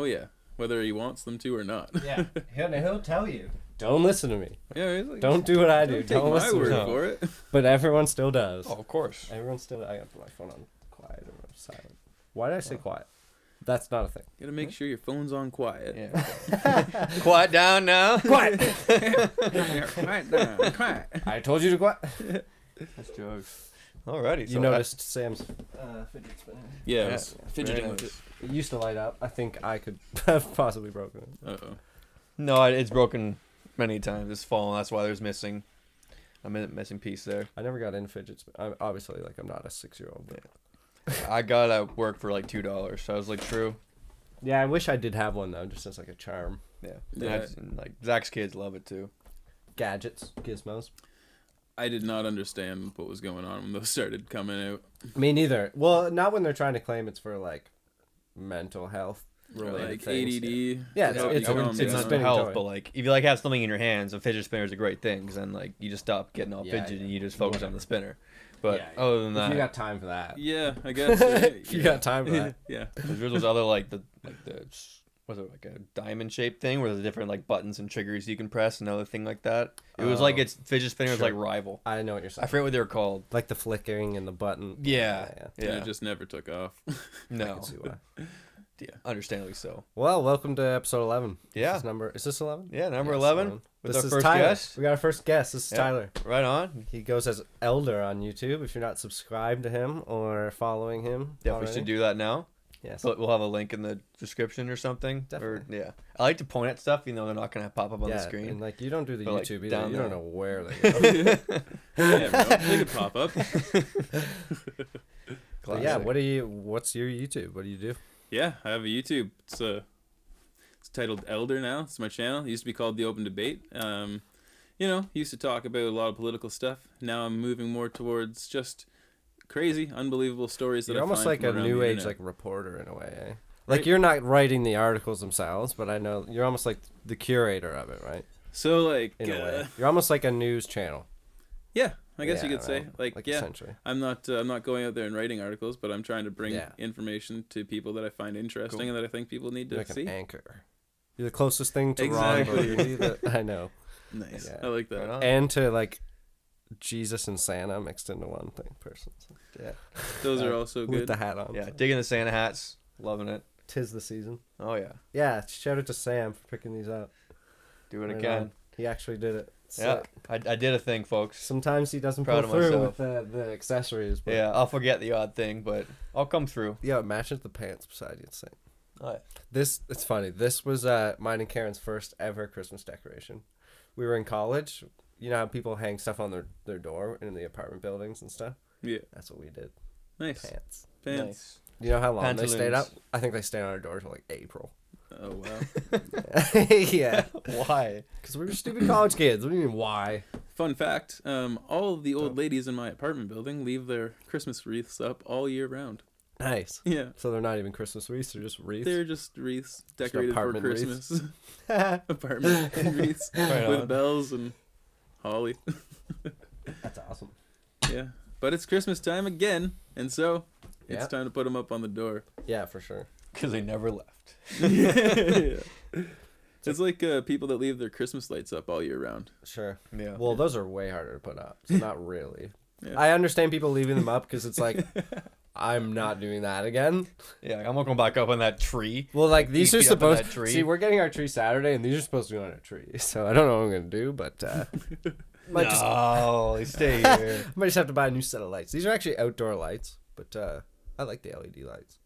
Oh yeah, whether he wants them to or not. Yeah, he'll tell you. Don't listen to me. Yeah, he's like, don't do what I do. Don't take my word for it. But everyone still does. Oh, of course. Everyone still. I got my phone on quiet or silent. Why did I say quiet? That's not a thing. You gotta make sure your phone's on quiet. Yeah. Quiet down now. Quiet. Quiet down. Quiet. I told you to quiet. That's jokes. Alrighty. You noticed Sam's fidget spinner. Yeah, I was fidgeting with it. It used to light up. I think I could have possibly broken it. Uh-oh. No, it's broken many times. It's fallen. That's why there's missing a missing piece there. I never got in fidget spinner. Obviously, like, I'm not a 6-year-old. But... I got at work for like $2, so I was like, true. Yeah, I wish I did have one though, just as like a charm. Yeah. And, like Zach's kids love it too. Gadgets, gizmos. I did not understand what was going on when those started coming out. Me neither. Well, not when they're trying to claim it's for like mental health related Like things. ADD. Yeah, It's calm not down. spinning health, toy. but like if you like have something in your hands, a fidget spinner is a great thing. Because then like you just stop getting all fidgety and you just focus on the spinner. But other than that, if you got time for that. Yeah, I guess. If you got time for that. Yeah. there's those other like the was it like a diamond shaped thing where there's different like buttons and triggers you can press, another thing like that. It was like it's fidget spinners sure. like rival. I know what you're saying. I forget what they were called. Like the flickering and the button. Yeah. And it just never took off. I No. can see why. Yeah. Understandably so. Well, welcome to episode 11. Yeah. Is this 11? Yeah. Number Yes, 11 with This our is first Tyler. guest. We got our first guest. This is Yeah. Tyler. Right on. He goes as Elder on YouTube. If you're not subscribed to him or following him, Definitely should do that now. Yes. But we'll have a link in the description or something. Definitely. Or, yeah. I like to point at stuff, even though they're not going to pop up on the screen. And like you don't do the But, like, YouTube either. down You don't there. know where they go. Yeah, bro. They could pop up. But yeah, what's your YouTube? What do you do? Yeah, I have a YouTube. It's titled Elder now. It's my channel. It used to be called The Open Debate. Used to talk about a lot of political stuff. Now I'm moving more towards just crazy, unbelievable stories that You're I almost find like a from around new the age internet. like reporter in a way, eh? Like Right. you're not writing the articles themselves, but I know you're almost like the curator of it, right? So like In a way, you're almost like a news channel. yeah, I guess you Yeah, could say right. like yeah. Essentially. I'm not going out there and writing articles, but I'm trying to bring Yeah. information to people that I find interesting and that I think people need to You're like see. an anchor. You're the closest thing to Exactly. Ron Burgundy that I know, Nice. Yeah. I like that. Right on. and to like Jesus and Santa mixed into one thing. Person. So, Yeah. Those are also with good. the hat on. Yeah. so. Digging the Santa hats. Loving it. 'Tis the season. Oh, yeah. Yeah, shout out to Sam for picking these up. Do it Right again. on. He actually did it. Yeah. Sick. I did a thing, folks. Sometimes he doesn't Proud pull of through myself. with the accessories. But Yeah, I'll forget the odd thing, but I'll come through. yeah, it matches the pants beside you. It's sick. Oh, yeah. It's funny. This was mine and Karen's first ever Christmas decoration. We were in college. You know how people hang stuff on their door in the apartment buildings and stuff? Yeah. That's what we did. Nice. Pants. Pants. Nice. You know how long they stayed up? Pantaloons. I think they stayed on our door till like April. Oh wow. Yeah. Why? Because we were stupid college kids. What do you mean, why? Fun fact, all of the old ladies in my apartment building leave their Christmas wreaths up all year round. Nice. Yeah. So they're not even Christmas wreaths, they're just wreaths? They're just wreaths decorated for apartment Christmas. Apartment wreaths Right with on. bells and holly. That's awesome. Yeah. But it's Christmas time again, and so it's Yeah. time to put them up on the door. Yeah, for sure. Because they never left. Yeah. It's like people that leave their Christmas lights up all year round. Sure. Yeah. Well, those are way harder to put up. So not really. Yeah. I understand people leaving them up because it's like, I'm not doing that again. Yeah, I'm not going back up on that tree. Well, like these 8 are feet up in supposed. that tree. See, we're getting our tree Saturday, and these are supposed to go on a tree. So I don't know what I'm gonna do, but might just No, they stay here. might just have to buy a new set of lights. These are actually outdoor lights, but I like the LED lights.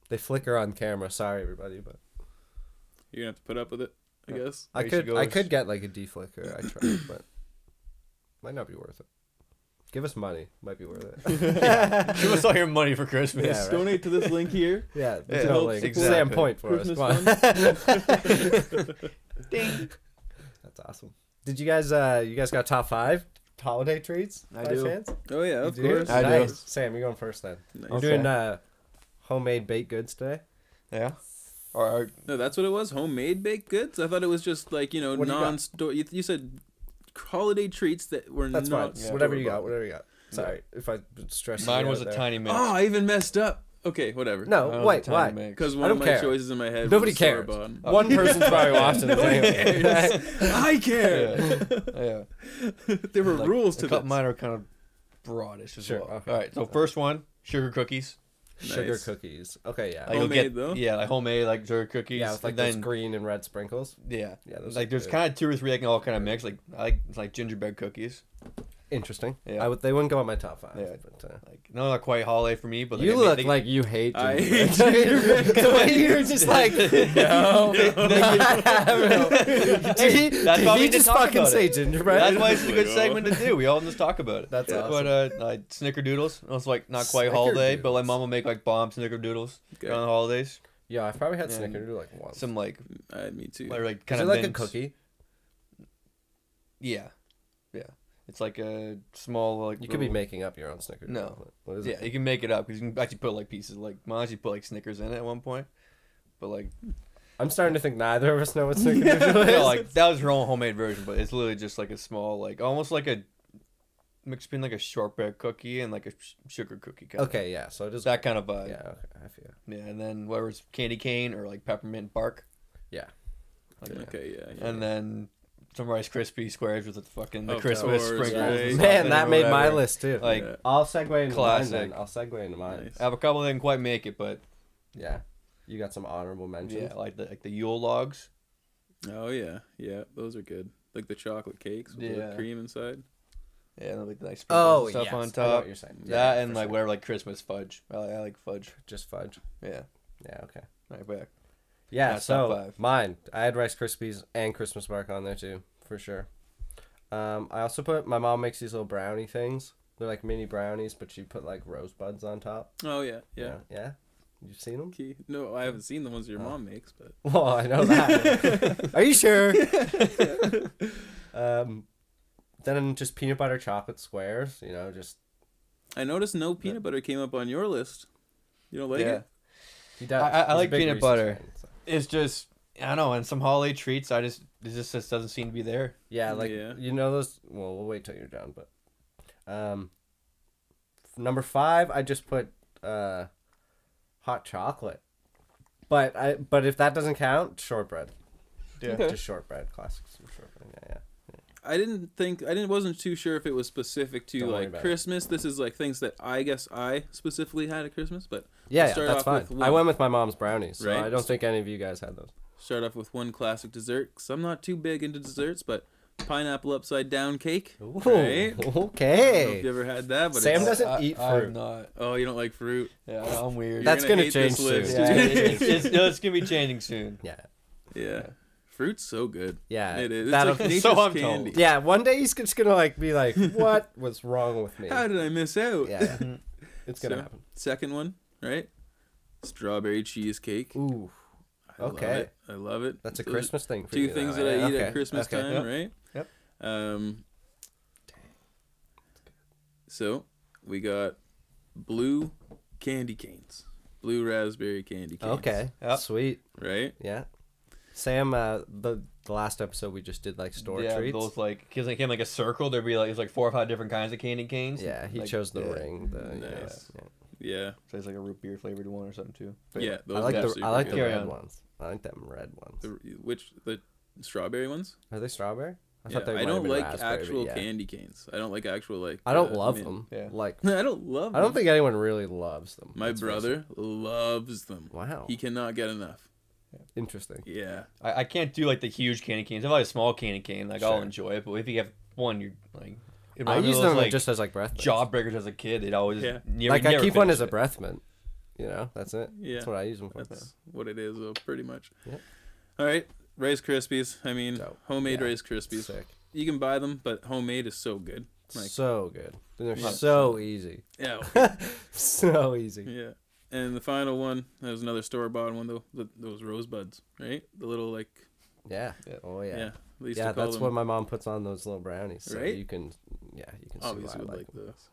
They flicker on camera. Sorry, everybody, but You're gonna have to put up with it, I guess. I There she I goes. could get like a deflicker. I tried, but might not be worth it. Give us money. Might be worth it. Give us all your money for Christmas. Yeah, right. Donate to this link here. Yeah, Yeah, no link. exactly. Sam point for Christmas us. Come on. Ding. That's awesome. Did you guys got top 5 holiday treats? I by do. chance? Oh yeah, You of do? course. I do. Nice. Sam, you're going first then. Nice. You're Okay. doing homemade baked goods today. Yeah. Or No, that's what it was. Homemade baked goods. I thought it was just like What do you got? non-store. You said holiday treats that were That's not. fine. Whatever you got. store-bought. Whatever you got. Sorry if I stressed. mine you was out a there. tiny mint. Oh, I even messed up. Okay, whatever. No, wait, why? Because I one don't of my care. choices in my head Nobody was cares. store-bought. One person's probably watching this anyway. I care. Yeah. There were Like, rules a to couple this. mine are kind of broadish as Sure, well. okay. All right, so first one, sugar cookies. Sugar Nice. cookies. Okay, yeah. Like, you'll Homemade, get, though? Yeah, like homemade, like sugar cookies. Yeah, with like and those then, green and red sprinkles. Yeah, Yeah, those like are there's good. kind of 2 or 3 I can all kind of mix. Like I like gingerbread cookies. Interesting. Yeah. They wouldn't go on my top 5. Yeah. But, Like no, not quite holiday for me, but like, you I mean, look like you hate I gingerbread. hate gingerbread The way you're just like, no. Did That's why we he need to just talk fucking about say it. gingerbread? That's why it's a good segment to do. We all just talk about it. That's awesome. But like snickerdoodles. It's like not quite holiday, but like Snickerdoodles. mom will make like bomb snickerdoodles Okay. around the holidays. Yeah, I've probably had Yeah. snickerdoodle like once. Some like Me too. like Is kind it of like a mince. cookie? Yeah. It's like a small like. You could be little- making up your own snickerdoodle. No. What is Yeah, it? you can make it up because you can actually put like pieces. Like mom actually put like Snickers in it at one point, but like I'm starting to think neither of us know what snickerdoodle is. no, like that was her own homemade version, but it's literally just like a small like almost like a mix between like a shortbread cookie and like a sugar cookie. Kind Okay, yeah. So it is. that kind of vibe. Yeah, okay, I feel. Yeah, and then whether it's candy cane or like peppermint bark. Yeah. Okay, yeah. And then some Rice Krispie squares with the fucking the Of Christmas course, sprinkles. right. and stuff Man, in that it or made my whatever. list too. Like Yeah. I'll segue into Classic. mine then. I'll segue into mine. Nice. I have a couple that didn't quite make it, but Yeah. You got some honorable mentions. yeah, like the Yule logs. Oh yeah, yeah. Those are good. Like the chocolate cakes with Yeah. the cream inside. Yeah, and like the nice Oh, sprinkles and yes. stuff on I know top. what you're saying. That Yeah, and for like sure. whatever like Christmas fudge. I like fudge. Just fudge. Yeah. Yeah, okay. Right back. Yeah, That's top so 5. mine. I had Rice Krispies and Christmas bark on there too, for sure. I also put, my mom makes these little brownie things. They're like mini brownies, but she put like rosebuds on top. Oh yeah, yeah. Yeah? You've seen them? Key. No, I haven't seen the ones your mom makes, but Well, I know that. Are you sure? Then just peanut butter chocolate squares, just I noticed no peanut butter came up on your list. You don't like Yeah. it? he does. I He's a like big peanut Reese's butter. fan, so. It's just I don't know, and some holiday treats it just doesn't seem to be there. Yeah, like Yeah. those. Well, we'll wait till you're done. But number 5, I just put hot chocolate. But if that doesn't count, shortbread. Yeah. Okay. Just shortbread, classic shortbread. Yeah. Wasn't too sure if it was specific to Don't worry like about it. Christmas. This is like things that I guess I specifically had at Christmas, but Yeah, start that's off fine. with one. I went with my mom's brownies, so Right. I don't think any of you guys had those. start off with one classic dessert. Cause I'm not too big into desserts, but pineapple upside down cake. Ooh, Right? I don't know if okay. you ever had that, but Sam it's, doesn't eat I'm fruit. not. oh, you don't like fruit. Yeah, I'm weird. That's You're gonna hate change this list. soon. yeah, it's gonna be changing soon. Yeah. Yeah. Fruit's so good. Yeah. It is. It's that'll- like nature's So I'm told. candy. Yeah, one day he's just gonna like be like, "What was wrong with me?" How did I miss out? Yeah, it's gonna So, happen. Second one, right? Strawberry cheesecake. Ooh, I love okay. it. I love it. that's a Those are Christmas thing. For Two you, things though, that I right? eat Okay, at Christmas okay. time, Yep. right? Yep. So we got blue candy canes, blue raspberry candy canes. Okay, Yep. sweet. Right? Yeah, Sam. The last episode we just did like store yeah, treats. those like because they came like a circle. There'd be like it's like 4 or 5 different kinds of candy canes. Yeah, he Like, chose the yeah. ring. Nice. Yeah. Yeah. So it's like a root beer flavored one or something too. But Yeah. Those I like are the super I like the good. Carry red on. ones. I like them red ones. The strawberry ones? Are they strawberry? I Yeah, thought they I might have don't been like raspberry, but actual yeah. candy canes. I don't like actual like. I don't love mint. them. Yeah. Like I don't love. I don't them. think anyone really loves them. My let's face brother loves them. it. Wow. He cannot get enough. Interesting. Yeah. I can't do like the huge candy canes. If I have a small candy cane, like I'll Sure. enjoy it. But if you have one, you're like. I use those, them like just as like breath mints. jawbreakers as a kid. They'd always Yeah. Like I never keep one finish as a it. breath mint. That's it. Yeah. That's what I use them for. That's what it is, though, pretty much. Yep. All right, Rice Krispies. I mean, Dope. homemade Yeah. Rice Krispies. Sick. You can buy them, but homemade is so good. Like, So good. And they're Yeah. so easy. yeah, So easy. yeah. And the final one, that was another store bought one though. Those rosebuds, right? The little like, Yeah. Yeah. Oh yeah. yeah. We used Yeah, to call that's them, what my mom puts on those little brownies. So Right? you can see obviously why would I like them. those.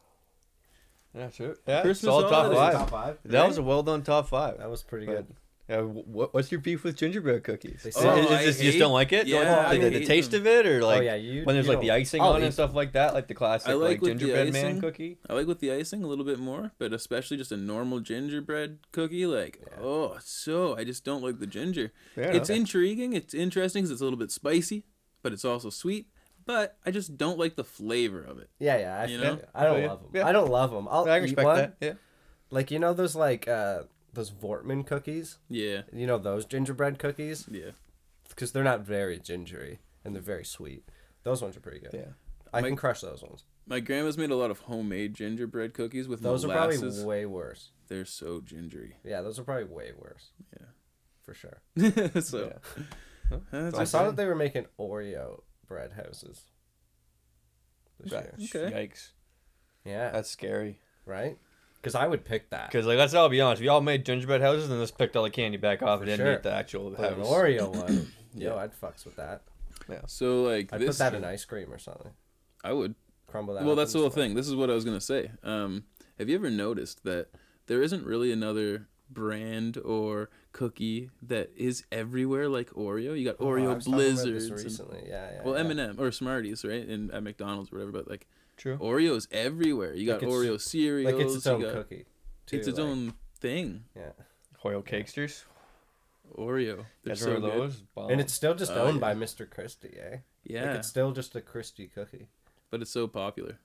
Yeah, sure. Yeah, Christmas solid top holidays. 5. Top 5. That was a well done top 5. That was pretty But good. What's your beef with gingerbread cookies? They Is say- it just you just don't like it? Yeah, Don't like I the hate taste them. of it, or like when there's you like the don't- icing I'll on it eat and stuff like that, like the classic I like with the gingerbread man icing. cookie. I like with the icing a little bit more, but especially just a normal gingerbread cookie. Like, I just don't like the ginger. Fair It's enough. intriguing. It's interesting because it's a little bit spicy, but it's also sweet. But I just don't like the flavor of it. Yeah, You know? I don't Yeah. love them. Yeah. I don't love them. I'll I eat respect one. that. Yeah. Like, you know those like those Vortman cookies? Yeah, You know those gingerbread cookies? yeah. Because they're not very gingery and they're very sweet. Those ones are pretty good. Yeah. I My- can crush those ones. My grandma's made a lot of homemade gingerbread cookies with Those molasses. are probably way worse. They're so gingery. Yeah, those are probably way worse. Yeah. For sure. So Yeah. that's I saw okay. that they were making Oreo bread houses this year. Okay. Yikes. Yeah, That's scary. right? Because I would pick that. Because like let's all be honest, we all made gingerbread houses and just picked all the candy back off and For didn't sure. eat the actual But an house. Oreo one, Yeah. yo, I'd fucks with that. So like I'd this, put that in ice cream or something. I would. Crumble that. Well, up that's the and whole stuff. thing. This is what I was gonna say. Have you ever noticed that there isn't really another brand or cookie that is everywhere like Oreo? You got Oh, I Oreo was talking about this Blizzards. And, recently. Yeah. well, yeah. M&M or Smarties, right? And at McDonald's or whatever. But like True. Oreo's everywhere. You got Like it's- Oreo cereals. Like it's its you own got- cookie. Too, It's its like, own thing. Yeah. Hoyle Cakesters. Oreo. They're Guys so remember good. those? Bomb. And it's still just Oh, owned yeah. by Mr. Christie, eh? Yeah, Like it's still just a Christie cookie. but it's so popular.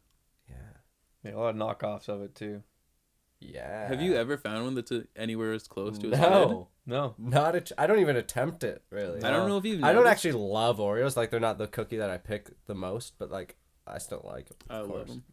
Yeah. Yeah, a lot of knockoffs of it too. Yeah. Have you ever found one that's anywhere as close to as good? No. No. Not I don't even attempt it, really. I don't know if you've. I don't noticed. actually love Oreos. Like, they're not the cookie that I pick the most, but, like, I still like them. I of love course. them.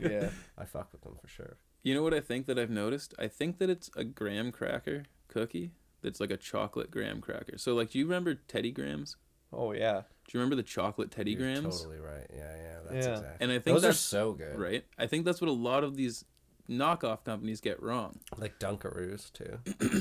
Yeah, Yeah. I fuck with them for sure. You know what I think that I've noticed? I think that it's a graham cracker cookie that's like a chocolate graham cracker. So like, do you remember Teddy Grahams? Oh yeah. Do you remember the chocolate Teddy You're Grahams? totally right. Yeah, that's Yeah. exactly. And I think Those are that's so good. right. I think that's what a lot of these knockoff companies get wrong. Like Dunkaroos, too.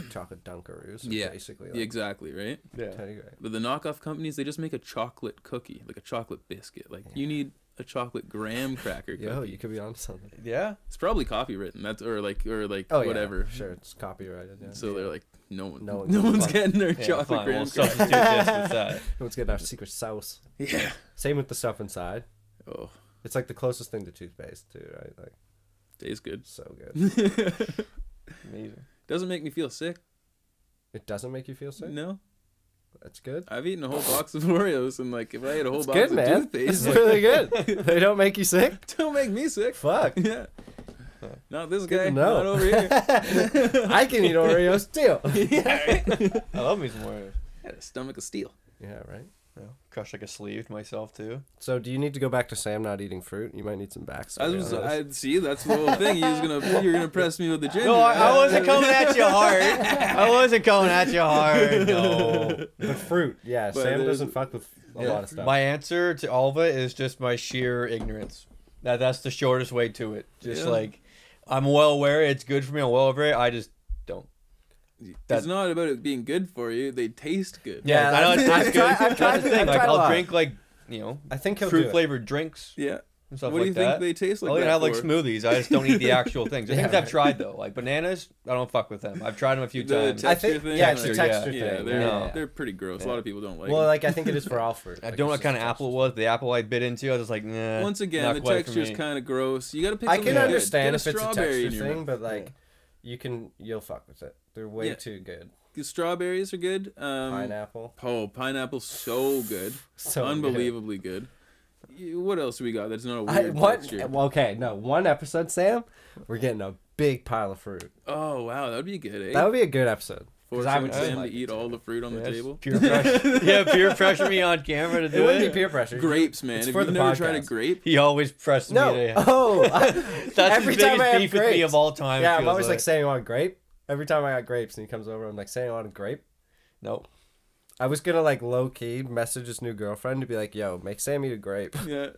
Chocolate Dunkaroos. are Yeah. Basically, Yeah, like exactly, right? Yeah. Teddy Graham. But the knockoff companies, they just make a chocolate cookie, like a chocolate biscuit. Like you need a chocolate graham cracker cookie. Yo, you could be on something. Yeah. It's probably copywritten. That's or like Oh, whatever. Yeah, sure, it's copyrighted. Yeah. So they're like, no one, No no, one's one's gonna getting their Yeah, chocolate fine. graham We'll cracker. substitute this with that. No one's getting our secret sauce. Yeah. Same with the stuff inside. Oh, It's like the closest thing to toothpaste, too, right? Like, tastes good. so good. Amazing. Doesn't make me feel sick. It doesn't make you feel sick? No. That's good. I've eaten a whole box of Oreos, and like if I ate a whole It's box good, of man. toothpaste, It's like, really good. They don't make you sick? don't make me sick. Fuck. Yeah. Not this Good guy. to know. Not over here. I can eat Oreos, too. yeah, right? I love me some Oreos. Had a stomach of steel. Yeah, right? Yeah. Crush like a sleeve myself too. So, do you need to go back to Sam not eating fruit? You might need some backstory. I see. That's the whole thing. You're gonna press me with the ginger. No, I wasn't coming at you hard. I wasn't coming at you hard. No. But fruit, yeah. But Sam there's- doesn't fuck with a lot of stuff. My answer to all of it is just my sheer ignorance. That's the shortest way to it. Just Yeah. like I'm well aware it's good for me. I'm well aware it. I just don't. It's not about it being good for you. They taste good. Yeah, I know it's I've good. tried- That's the thing. I've Like tried a I'll lot. drink like I think he'll do fruit it. flavored drinks Yeah. and stuff What do you like that. think they taste like? I'll even that have like for? smoothies. I just don't eat the actual things. The Yeah, things right. I've tried though, like bananas, I don't fuck with them. I've tried them a few The times. texture I think, thing, yeah, it's a Texture, yeah. texture Yeah, thing. they're No. they're pretty gross. A Yeah. lot of people don't like Well, them. like, I think it is for all fruit. I Like, don't know it's what kind of just apple it was. The apple I bit into, I was like, nah. Once again, not the quite for texture's me. kind of gross. You gotta pick. I something can good. understand Get if it's a strawberry texture in your thing, mouth. but like, you'll fuck with it. They're way Yeah. too good. The strawberries are good. Pineapple, Oh, pineapple's so good. so Unbelievably good. What else do we got that's not a Good. weird What? texture? Well, okay, no, one episode, Sam. We're getting a big pile of fruit. Oh, wow. That'd be good, eh? That would be a good episode. 'Cause I Forcing would Sam like to it eat too. all the fruit on the Yes, table. Peer pressure. Yeah, peer pressure me on camera to It do wouldn't it. be peer pressure. Grapes, man. It's If for you've the never tried a podcast. grape, He always presses No. me to. Oh, That's every his time I biggest have beef with me grapes. of all time. yeah, I'm feels always like saying I want a grape. Every time I got grapes and he comes over, I'm like saying I want a grape. nope. I was gonna like low key message his new girlfriend to be like, "Yo, make Sam eat a grape." yeah.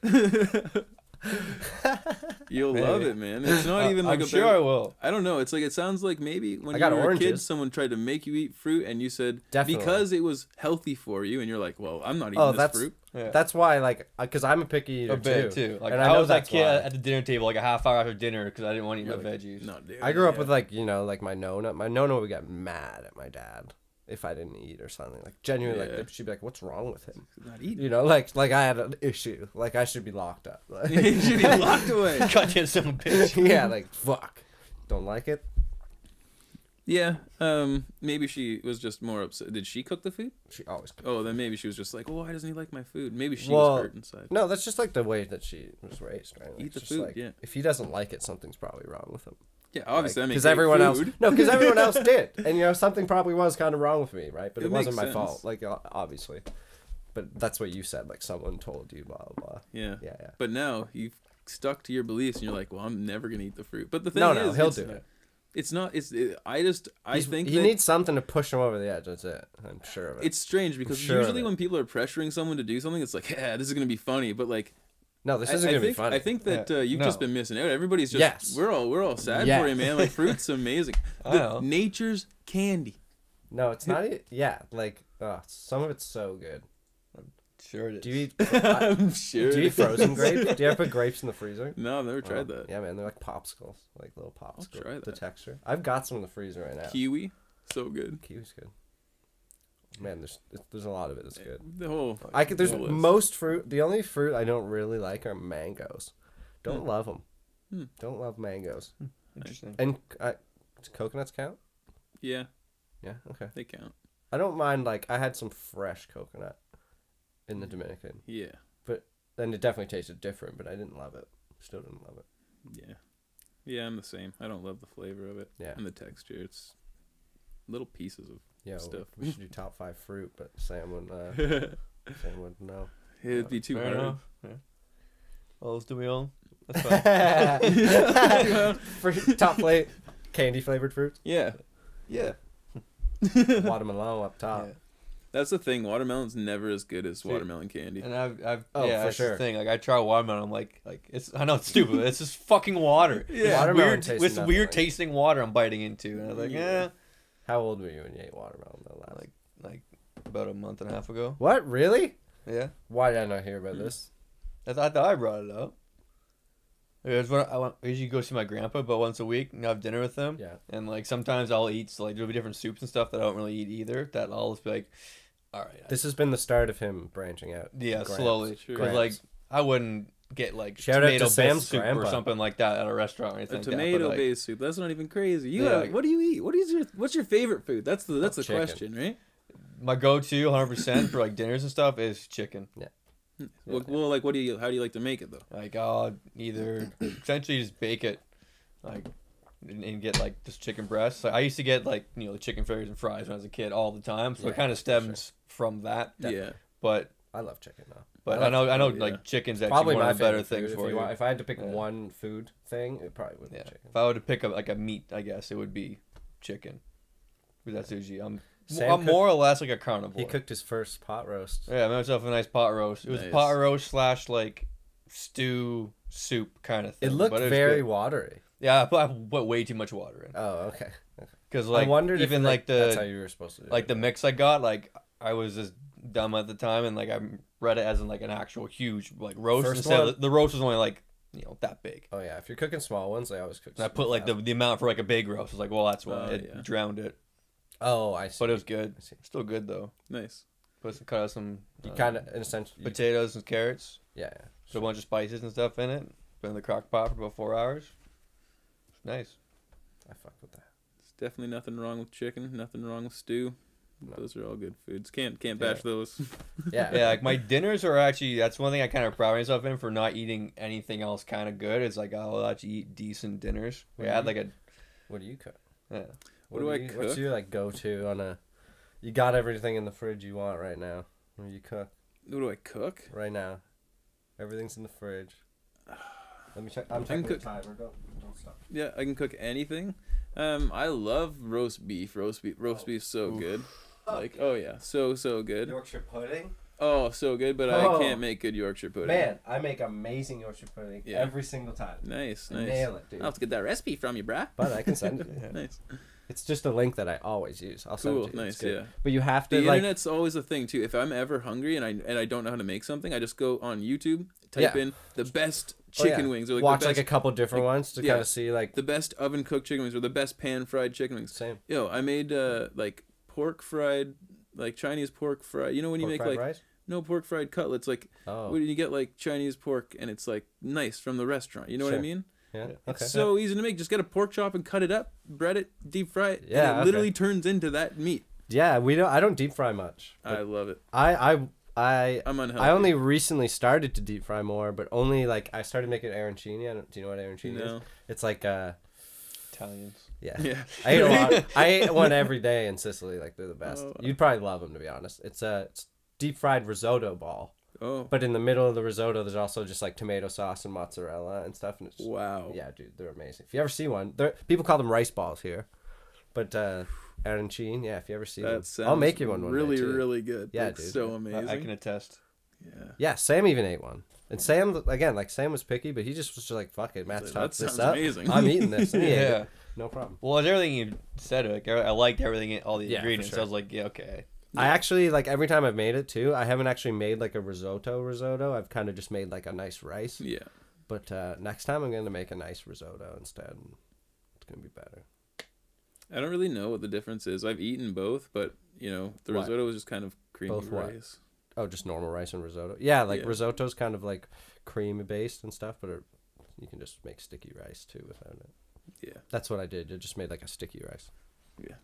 You'll Maybe. love it, man. It's not even like I'm a sure I will. I don't know. It's like it sounds like maybe when I you got were a kid, oranges. someone tried to make you eat fruit, and you said Definitely. because it was healthy for you, and you're like, "Well, I'm not eating Oh, this that's fruit." Yeah. that's why, like, because I'm a picky eater A bit too. Like and I know was that that's kid why. at the dinner table like a half hour after dinner because I didn't want to eat my You're like, veggies. Not doing I grew it. up with like like my nona. My nona would get mad at my dad if I didn't eat or something. Like genuinely, Yeah. like she'd be like, "What's wrong with him?" Not eating. You know, like I had an issue. Like I should be locked up. Like, You should be locked away. Goddamn son of a bitch. yeah, like fuck. Don't like it. Yeah. Maybe she was just more upset. Did she cook the food? She always. Oh, then maybe she was just like, "Oh, why doesn't he like my food?" Maybe she Well, was hurt inside. No, that's just like the way that she was raised, right? Like, Eat the just food, like, yeah. If he doesn't like it, something's probably wrong with him. Yeah, obviously, Because I mean, everyone else, food. no, because everyone else did, and something probably was kind of wrong with me, right? But it wasn't makes my sense. fault, like obviously. But that's what you said, like someone told you, blah blah blah. Yeah. Yeah. But now you've stuck to your beliefs, and you're like, "Well, I'm never gonna eat the fruit." But the thing No, is, he'll it's, do it. It's not. I think he that needs something to push him over the edge. That's it. I'm sure of it. it's strange because sure of usually it. when people are pressuring someone to do something, it's like, "Yeah, this is gonna be funny," but like. No, this isn't gonna be think, funny. I think that you've No. just been missing out. Everybody's just Yes. we're all sad Yeah. for you, man. Like fruit's amazing. I know. Nature's candy. No, it's not. Yeah, like some of it's so good. Sure it is. Do you eat? I'm sure. Do you eat it is. frozen grapes? Do you ever put grapes in the freezer? No, I've never Oh, tried that. Yeah, man, they're like popsicles, like little popsicles. try The that. texture. I've got some in the freezer right now. Kiwi, so good. Kiwi's good. Man, there's a lot of it that's good. The whole. There's the whole list. most fruit. The only fruit I don't really like are mangoes. Don't love them. Hmm. Don't love mangoes. Interesting. And does coconuts count? Yeah, Yeah. Okay. they count. I don't mind. Like I had some fresh coconut in the Dominican, Yeah, and it definitely tasted different, but I didn't love it. Still didn't love it. yeah, yeah. I'm the same. I don't love the flavor of it. Yeah. And the texture. It's little pieces of Yeah. stuff. We should do top 5 fruit, but Sam would. Sam would know. It'd be too Fair hard. enough. Yeah. What else do we own? That's fine. Fruit, top plate, candy flavored fruits. Yeah, yeah. Watermelon up top. Yeah. That's the thing. Watermelon's never as good as watermelon candy. And I've Oh, yeah, for that's sure. the thing. Like I try watermelon, I'm like it's. I know it's stupid. It's just fucking water. Yeah. Watermelon weird. tastes It's nothing weird like- tasting water. I'm biting into, and I was like, Yeah. How old were you when you ate watermelon though last? like about a month and a half ago. What? Really? Yeah, Why did I not hear about this? I thought I brought it up. It was when I usually go see my grandpa, but once a week and have dinner with him. Yeah. And like sometimes I'll eat so, like there'll be different soups and stuff that I don't really eat either. That I'll just be like, all right, This has been the start of him branching out. yeah, Gramps. slowly. Sure. Because like I wouldn't get like Shout out to tomato based Sam's soup grandpa. or something like that at a restaurant or A anything. tomato like, based soup. That's not even crazy. You Yeah, have, like- what do you eat? What's your favorite food? That's the Chicken. question, right? my go-to 100% for like dinners and stuff is chicken. Well, like, how do you like to make it though? Like I'll either essentially just bake it, like, and get like just chicken breasts. Like, I used to get like the chicken fingers and fries when I was a kid all the time, so Yeah, it kind of for stems from that. Yeah. But I love chicken though. I know food, yeah. like chicken's actually Probably one my of the better favorite things food. for you. If I had to pick Yeah. one food thing, it probably would be Yeah. chicken. If I were to pick up like a meat, I guess it would be chicken. Because that's usually I'm Sam more or less like a carnivore. He cooked his first pot roast. Yeah, I made myself a nice pot roast. It was Nice. pot roast / like stew soup kind of thing. It looked but was very good. watery. Yeah, I put way too much water in. Oh, okay. Because I like wondered even if like that's the how you were supposed to do like it. the mix I got, like I was just dumb at the time, and like I read it as in like an actual huge like roast. First Instead one? of, the roast was only like that big. Oh yeah, if you're cooking small ones, they always cook. And I put like the amount for like a big roast. I was like, well, that's why Oh, it yeah. drowned it. Oh, I see. But it was good. I see. Still good though. Nice. Cut out some You kind of, in a sense, potatoes and carrots. yeah. Put a bunch of spices and stuff in it. Put it in the crock pot for about 4 hours. It's nice. I fuck with that. There's definitely nothing wrong with chicken. Nothing wrong with stew. No. Those are all good foods. Can't bash those. Yeah. Yeah, like my dinners are actually, that's one thing I kind of pride myself in for not eating anything else kind of good. It's like I'll actually eat decent dinners. We Mhm. had like a, What do you cook? yeah. What do I you, What's cook? your like go to on a? You got everything in the fridge you want right now. What do you cook What do I cook? right now? Everything's in the fridge. Let me check. I'm can checking the cook- timer. Don't stop. Yeah, I can cook anything. I love roast beef. Roast beef's so good. Like, oh yeah, so good. Yorkshire pudding. Oh, so good. But Oh. I can't make good Yorkshire pudding. Man, I make amazing Yorkshire pudding Yeah. every single time. Nice, I nice. nail it, dude. I'll have to get that recipe from you, brah. But I can send it. Yeah. Nice. It's just a link that I always use. I'll send Cool. it to you. It's Nice. good. Yeah. But you have The to like. internet's always a thing too. If I'm ever hungry and I don't know how to make something, I just go on YouTube, type Yeah. in the best Oh, yeah. chicken wings, or like watch the best, like a couple different ones to yeah. kind of see like the best oven cooked chicken wings, or the best pan fried chicken wings. same. Yo, I made like pork fried, like Chinese pork fried. You know when you Pork make fried like rice? no pork fried cutlets, like Oh. when you get like Chinese pork and it's like nice from the restaurant. You know what I Sure. mean? Yeah. Okay. It's so easy to make. Just get a pork chop and cut it up, bread it, deep fry it. Yeah, and it okay. literally turns into that meat. Yeah, we don't. I don't deep fry much. I love it. I'm unhealthy. I only recently started to deep fry more, but only like I started making arancini. Do you know what arancini No. is? It's like Italians. yeah. Yeah. I ate a lot. I ate one every day in Sicily. Like they're the best. Oh. You'd probably love them, to be honest. It's a deep fried risotto ball, Oh. but in the middle of the risotto, there's also just like tomato sauce and mozzarella and stuff. And it's Wow. yeah, dude, they're amazing. If you ever see one, people call them rice balls here, but arancini, yeah. If you ever see That them, sounds I'll make you one day, really, too. really good. Yeah, That's dude. so amazing. I can attest. Yeah. Yeah, Sam even ate one. And Sam, again, like Sam was picky, but he just was just like, fuck it, Matt's That touched this sounds up. amazing. I'm eating this. And he ate Yeah. it. No problem. Well, it's everything you said. Like I liked everything, all the Yeah, for ingredients. sure. So I was like, yeah, okay. I actually, like, every time I've made it, too, I haven't actually made, like, a risotto. I've kind of just made, like, a nice rice. Yeah. But next time I'm going to make a nice risotto instead. And it's going to be better. I don't really know what the difference is. I've eaten both, but you know, the What? risotto is just kind of creamy Both what? rice. Oh, just normal rice and risotto? Yeah, like, Yeah. risotto's kind of, like, creamy-based and stuff, but you can just make sticky rice, too, without it. Yeah. That's what I did. I just made, like, a sticky rice. Yeah.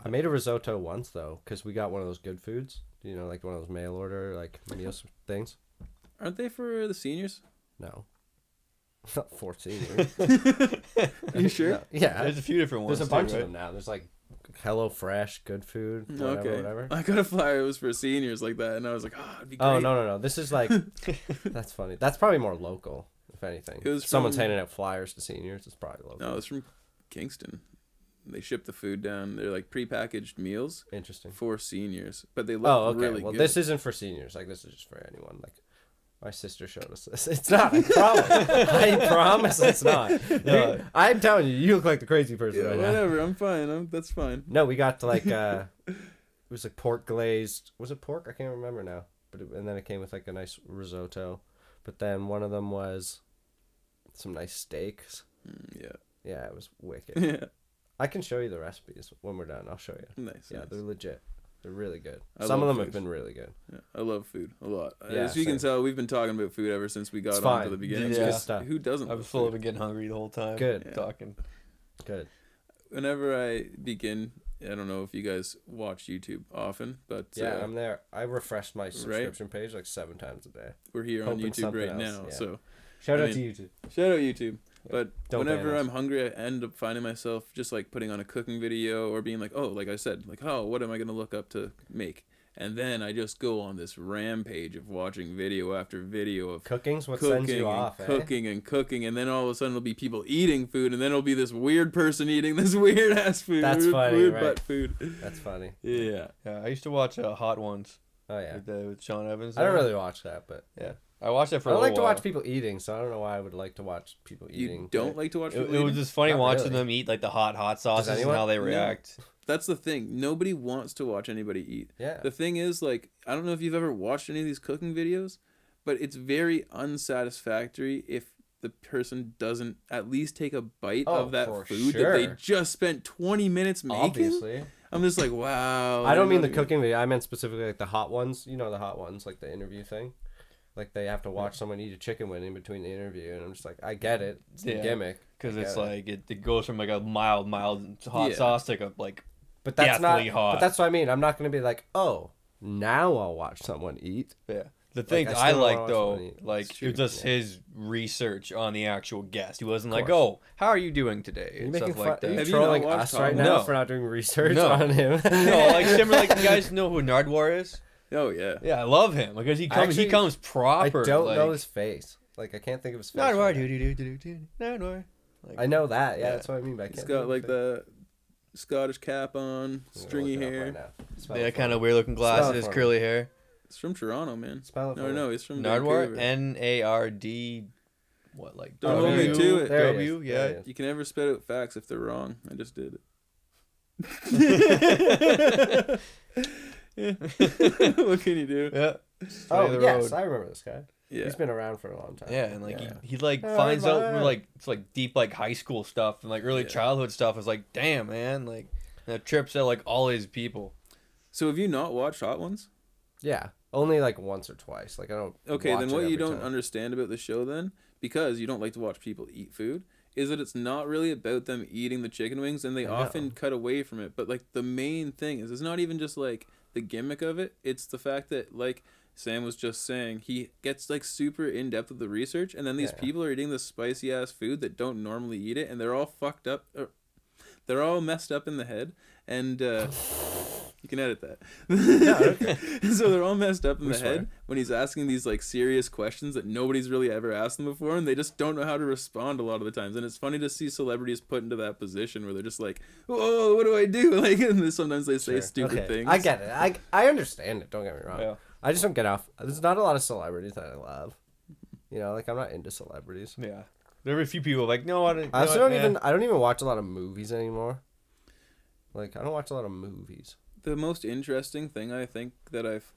I made a risotto once, though, because we got one of those good foods. You know, like one of those mail order, like, meals things. Aren't they for the seniors? No. Not 14. Are you sure? No. Yeah. There's a few different ones. There's a too, bunch right? of them now. There's like Hello Fresh, good food, whatever, Okay. whatever. I got a flyer. It was for seniors like that, and I was like, oh, it'd be great. Oh, no. This is like, that's funny. That's probably more local, if anything. It was Someone's from- handing out flyers to seniors. It's probably local. No, it's from Kingston. They ship the food down. They're like prepackaged meals Interesting. for seniors, but they look Oh, okay. really Well, good. this isn't for seniors. Like, this is just for anyone. Like, my sister showed us this. It's not. I promise. I promise it's not. No. I'm telling you, you look like the crazy person Yeah, right now. whatever. I'm fine. That's fine. No, we got to like it was like pork glazed. Was it pork? I can't remember now. But and then it came with like a nice risotto. But then one of them was some nice steaks. Yeah. Yeah, it was wicked. Yeah. I can show you the recipes when we're done. I'll show you. Nice. Yeah, nice. they're legit. They're really good. I Some of love them have food. been really good. Yeah, I love food a lot. Yeah, As you can same. tell, we've been talking about food ever since we got It's on to fine. the beginning. It's good Yeah. stuff. Who doesn't? I love was full food? of getting hungry the whole time. Good. Yeah. Talking. Good. Whenever I begin, I don't know if you guys watch YouTube often, but Yeah, I'm there. I refreshed my subscription page like 7 times a day. we're here on hoping YouTube something right else, now. yeah. So Shout I out mean, to YouTube. shout out YouTube. But Don't whenever ban us. I'm hungry, I end up finding myself just like putting on a cooking video or being like, oh, like I said, like, oh, what am I going to look up to make? And then I just go on this rampage of watching video after video of Cooking's what cooking sends you and off, eh? cooking and cooking, and then all of a sudden it'll be people eating food, and then it'll be this weird person eating this weird ass food. That's weird, funny, weird right? butt food. That's funny. Yeah. Yeah, I used to watch Hot Ones Oh yeah. with Sean Evans. I don't really watch that, but Yeah, I watched it for. I a don't like to little watch while. people eating, so I don't know why I would like to watch people eating. You don't like to watch people It was eating? just funny Not watching really. them eat like the hot sauces and anyone? how they No. react. That's the thing. Nobody wants to watch anybody eat. Yeah. The thing is, like, I don't know if you've ever watched any of these cooking videos, but it's very unsatisfactory if the person doesn't at least take a bite Oh, of that for food that they sure. just spent 20 minutes making. Obviously. I'm just like, wow. I don't mean the there's cooking video. I meant specifically like the hot ones. You know the hot ones, like the interview thing. Like they have to watch someone eat a chicken wing in between the interview, and I'm just like, I get it. It's the Yeah. gimmick. Because I it's get it. like it goes from like a mild hot Yeah. sauce to like a like But that's not. deathly hot. But that's what I mean. I'm not gonna be like, oh, now I'll watch someone eat. yeah. The thing I I still wanna like watch though, someone eat. like It's it was true, just yeah. his research on the actual guest. He wasn't like, course. "Oh, how are you doing today?" Are you and making stuff fun? like Are you that. Have you not trolling watched us Tom? right now No. for not doing research No. on him? No, like similar. Like you guys know who Nardwar is? Oh, yeah. Yeah, I love him because he comes. Actually, he comes I proper. don't like, know his face. Like I can't think of his face. Nardwar. right now. Do Nardwar. Like, I know that. Yeah, Yeah. that's what I mean. But I He's can't got think like of his the Scottish cap on, face. I'm gonna stringy look it up hair. right now. Spell Yeah, it for kind me. of weird looking Spell it glasses, for me. curly hair. It's from Toronto, man. Spell it for No, me. no, he's from Nardwar. Vancouver. Nard. What like Don't hold me to it. There he W? is. Yeah. There he is. You can never spit out facts if they're wrong. I just did it. What can you do? Yeah. Oh the yes, road. I remember this guy. Yeah. He's been around for a long time. Yeah, and like Yeah. he like Oh, finds out man. like it's like deep like high school stuff and like early Yeah. childhood stuff is like damn man like And it trips out like all his people. So have you not watched Hot Ones? Yeah, only like once or twice. Like I don't. Okay, watch then it what you every don't time. understand about the show then, because you don't like to watch people eat food, is that it's not really about them eating the chicken wings, and they I know. often cut away from it. But like the main thing is, it's not even just like the gimmick of it. It's the fact that, like Sam was just saying, he gets like super in depth with the research, and then these Yeah. people are eating this spicy ass food that don't normally eat it, and they're all fucked up. They're all messed up in the head, and you can edit that. okay. So they're all messed up in We the swear. head when he's asking these like serious questions that nobody's really ever asked them before, and they just don't know how to respond a lot of the times. And it's funny to see celebrities put into that position where they're just like, "Whoa, what do I do?" Like, and then sometimes they say Sure. stupid Okay. things. I get it. I understand it. Don't get me wrong. Yeah. I just don't get off. There's not a lot of celebrities that I love. You know, like I'm not into celebrities. Yeah. There were a few people like, no, I also don't even. I don't even watch a lot of movies anymore. Like I don't watch a lot of movies. The most interesting thing I think that I've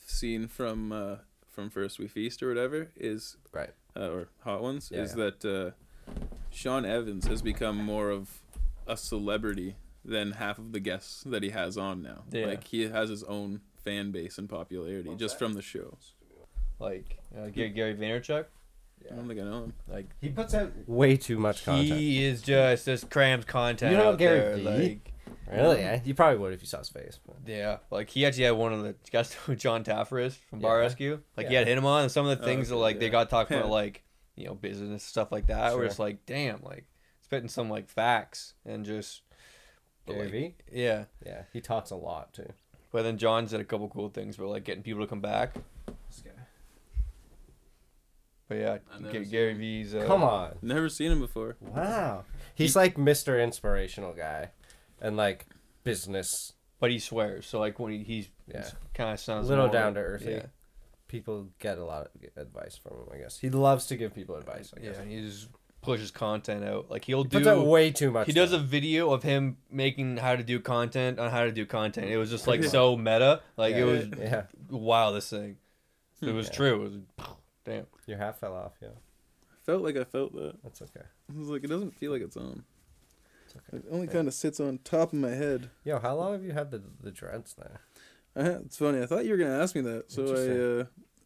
seen from First We Feast or whatever is Right. Or Hot Ones Yeah, is yeah. that Sean Evans has become more of a celebrity than half of the guests that he has on now. Yeah. Like he has his own fan base and popularity just from the show. like Gary Vaynerchuk. I don't think I know him. Like He puts out way too much content. he is just crams content. You know out Gary there. Vee? Like Really? Yeah. You probably would if you saw his face. But. yeah, like he actually had one of the guys who John Taffer is from Bar Yeah. Rescue. Like he Yeah. had hit him on and some of the things that okay, like they yeah. got talking about like business stuff like that. Where Sure. it's like damn, like spitting some like facts and just Gary like, Vee? yeah. Yeah. He talks a lot too. But then John's did a couple cool things about like getting people to come back. This guy. But yeah, I've never seen Gary him. V's. Come on. Never seen him before. Wow. He's like Mr. Inspirational guy, and like business. But he swears, so like when he's Yeah. kind of sounds Little more, down to earthy. Yeah, People get a lot of advice from him. I guess he loves to give people advice. I yeah, guess. and he just pushes content out. Like he'll He do. puts out way too much. He does a stuff. video of him making how to do content on how to do content. It was just like Yeah. so meta. Like Yeah, it was Yeah. wow. This thing. It was Yeah. true. It was damn. Your hat fell off. Yeah. I felt that. That's okay. I was like, it doesn't feel like it's on. It's okay. It only kind of sits on top of my head. Yo, how long have you had the dreads there? It's funny. I thought you were gonna ask me that, so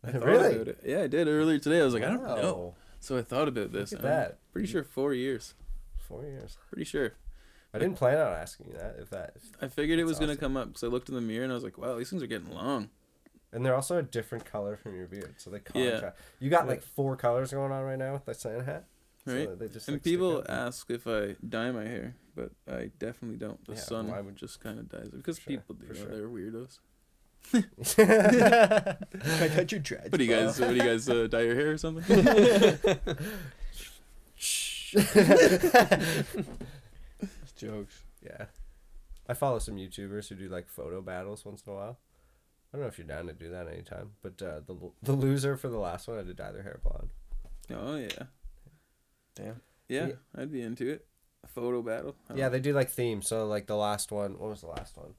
I thought Really? about it. Yeah, I did earlier today. I was like, I don't know. Wow. So I thought about this. Look at and I'm that. Pretty sure 4 years. 4 years. Pretty sure. I didn't plan on asking you that. I figured it That's was gonna awesome. come up because I looked in the mirror and I was like, wow, these things are getting long. And they're also a different color from your beard, so they Yeah. contrast. You got Yeah. like 4 colors going on right now with that Santa hat. Right? So they just, And like, stick people out. ask if I dye my hair, but I definitely don't. The Yeah, sun why would- just kind of dyes it because Sure, people do. for sure. They're weirdos. I touch your dreads. What do you guys? Dye your hair or something? It's jokes. Yeah. I follow some YouTubers who do like photo battles once in a while. I don't know if you're down to do that anytime, but the loser for the last one had to dye their hair blonde. Oh yeah. Damn. Yeah, Yeah. I'd be into it. A photo battle. Yeah, they do like themes. So like the last one, what was the last one?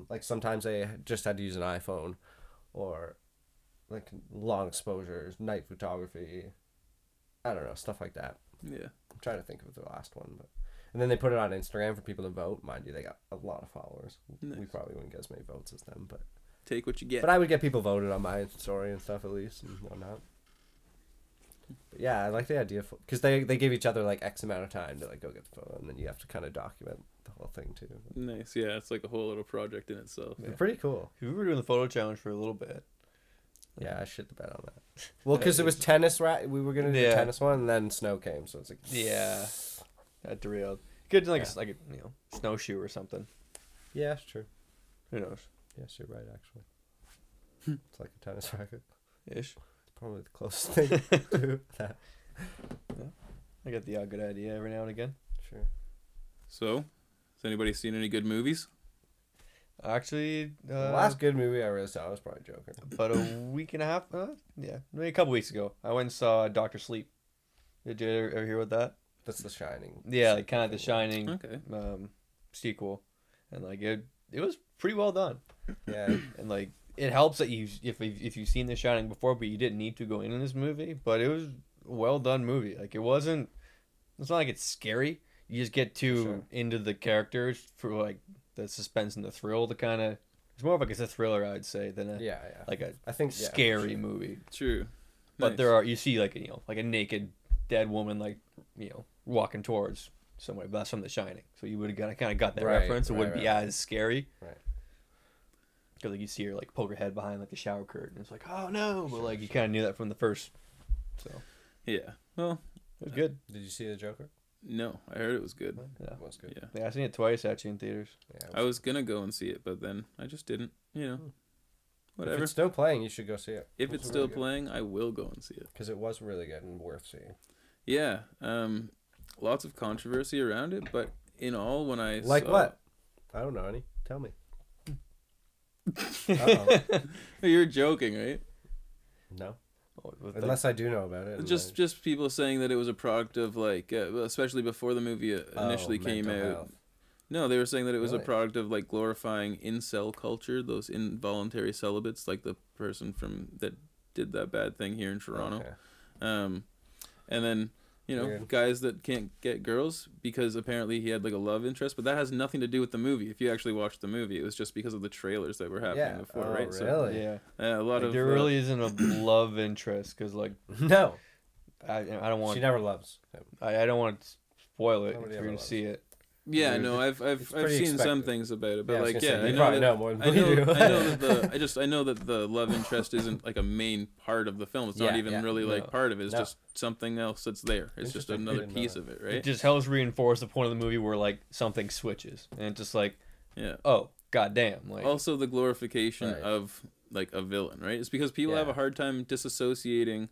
Like sometimes they just had to use an iPhone, or like long exposures, night photography. I don't know, stuff like that. Yeah. I'm trying to think of the last one, but and then they put it on Instagram for people to vote. Mind you, they got a lot of followers. We Nice. probably wouldn't get as many votes as them, but Take what you get. I would get people voted on my story and stuff at least and whatnot. But yeah, I like the idea because they give each other like X amount of time to like go get the photo, and then you have to kind of document the whole thing too. Nice. Yeah, it's like a whole little project in itself. They're pretty cool. We were doing the photo challenge for a little bit. Yeah, I shit the bed on that. Well, because it was tennis, right? We were gonna do the Yeah. tennis one, and then snow came, so it's like Yeah. Got derailed. Good like Yeah. like a snowshoe or something. yeah, it's true. Who knows? Yes, you're right. Actually, it's like a tennis racket. Ish. It's probably the closest thing to that. I get the odd good idea every now and again. Sure. So, has anybody seen any good movies? Actually, The last good movie I really saw was probably Joker. about a week and a half. Yeah, maybe a couple weeks ago, I went and saw Doctor Sleep. Did you ever hear about that? That's The Shining. Yeah, like kind of the Shining Okay. sequel, and like it was pretty well done. Yeah. And like it helps that if you've seen The Shining before, but you didn't need to go in this movie. But it was a well done movie. Like it's not like it's scary. you just get too sure. into the characters for like the suspense and the thrill to kind of. It's more of like a thriller, I'd say, than a like a I think scary movie. True. But Nice. there are, you see like like a naked dead woman like walking towards somewhere. But that's from The Shining, so you would have kind of got that reference. It wouldn't be as scary. Right. Because like you see her like poke her head behind like the shower curtain. It's like, oh no, but like you kind of knew that from the first. So Yeah. Well, it was good. Did you see the Joker? no, I heard it was good. Yeah. It was good. Yeah. Yeah, I seen it twice actually in theaters. Yeah, I was gonna go and see it, but then I just didn't. If Whatever. it's still playing, you should go see it. If it's still playing, I will go and see it. Because it was really good and worth seeing. Yeah. Lots of controversy around it, but in all, when I Like saw... what? I don't know any. Tell me. Uh-oh. You're joking, right? No. With Unless I do know about it. and Just people saying that it was a product of like, especially before the movie initially came mental out. health. No, they were saying that it was a Really? product of like glorifying incel culture, those involuntary celibates, like the person that did that bad thing here in Toronto. Okay. And then Weird. guys that can't get girls because apparently he had like a love interest, but that has nothing to do with the movie. If you actually watch the movie, it was just because of the trailers that were happening before, Oh, right? really? yeah, A lot of there really isn't a love interest because like No. I don't want She never loves him. I don't want to spoil it Nobody if ever you're gonna loves see it. Yeah, no, I've pretty seen some expected. things about it, but I was like, gonna say, I you know probably that, know more than I we know, do. I know that I know that the love interest isn't like a main part of the film. It's not Yeah, even yeah. really like No. part of it. It's No. just something else that's there. It's just Interesting. I another didn't know piece that. of it, It right? just helps reinforce the point of the movie where like something switches and it's just like, Yeah. oh goddamn, like Also, the glorification Right. of like a villain, right? It's because people have Yeah. a hard time disassociating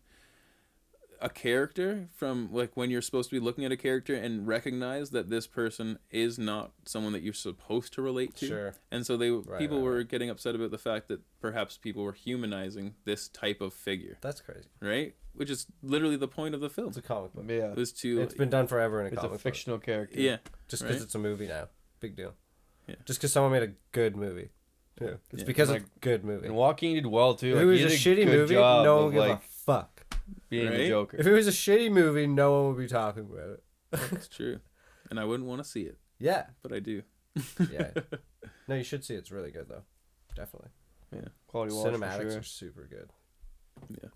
a character from like when you're supposed to be looking at a character and recognize that this person is not someone that you're supposed to relate to. Sure. And so people right, were getting upset about the fact that perhaps people were humanizing this type of figure, That's crazy. right? Which is literally the point of the film. It's a comic book. yeah, It was to It's been done forever in a it's comic a book. fictional character. yeah, Just because right? it's a movie now. Big deal. Yeah. Just because someone made a good movie. Yeah. It's Yeah. because Like, it's a good movie. And Joaquin did well too. If Like, it was he a did shitty good movie, job no one of, would give like a fuck. being the Right? Joker. If it was a shitty movie, no one would be talking about it. It's true. And I wouldn't want to see it, Yeah. but I do. Yeah. No, you should see it. It's really good, though. Definitely. Quality watch Cinematics for sure. are super good. Yeah.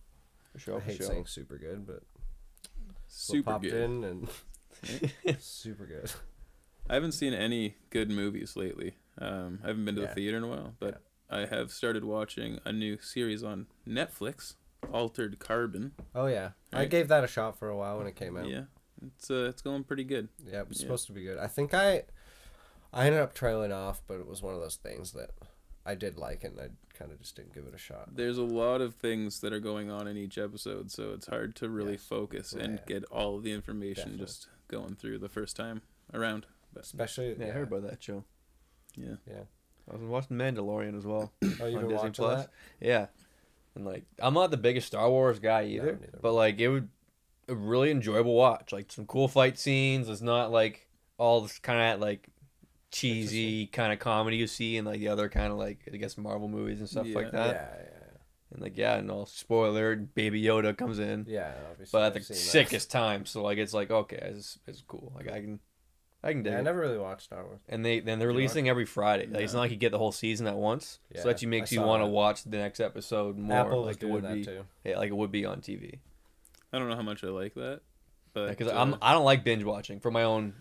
For sure, I for hate sure. saying super good, but Super popped good. in and super good. I haven't seen any good movies lately. I haven't been to the Yeah. theater in a while, but I have started watching a new series on Netflix, Altered Carbon. Oh yeah, I Right. gave that a shot for a while when it came out. Yeah, it's going pretty good. Yeah, it was Yeah. supposed to be good. I think I ended up trailing off, but it was one of those things that I did like, and I kind of just didn't give it a shot. There's a lot of things that are going on in each episode, so it's hard to really Yes. focus and Yeah. get all of the information Definitely. just going through the first time around. But Especially, Yeah, I heard about that show. yeah, Yeah. I was watching Mandalorian as well. Oh, you've on been Disney watching Plus. that? Yeah, and like I'm not the biggest Star Wars guy either, neither. but like it would a really enjoyable watch. Like some cool fight scenes. It's not like all this kind of like cheesy kind of comedy you see in like the other kind of like I guess Marvel movies and stuff Yeah. like that. Yeah. And like yeah, no spoiler, Baby Yoda comes in, Yeah, obviously. but at I've the seen that. sickest time. So like it's like okay, it's cool. Like I can dig Yeah, I it. never really watched Star Wars. And they're releasing every Friday. Like, it's Yeah. not like you get the whole season at once. Yeah, So that you makes I you saw want to that. watch the next episode more. Apple was like it doing would that be. too. Yeah, like it would be on TV. I don't know how much I like that, but Because I don't like binge watching for my own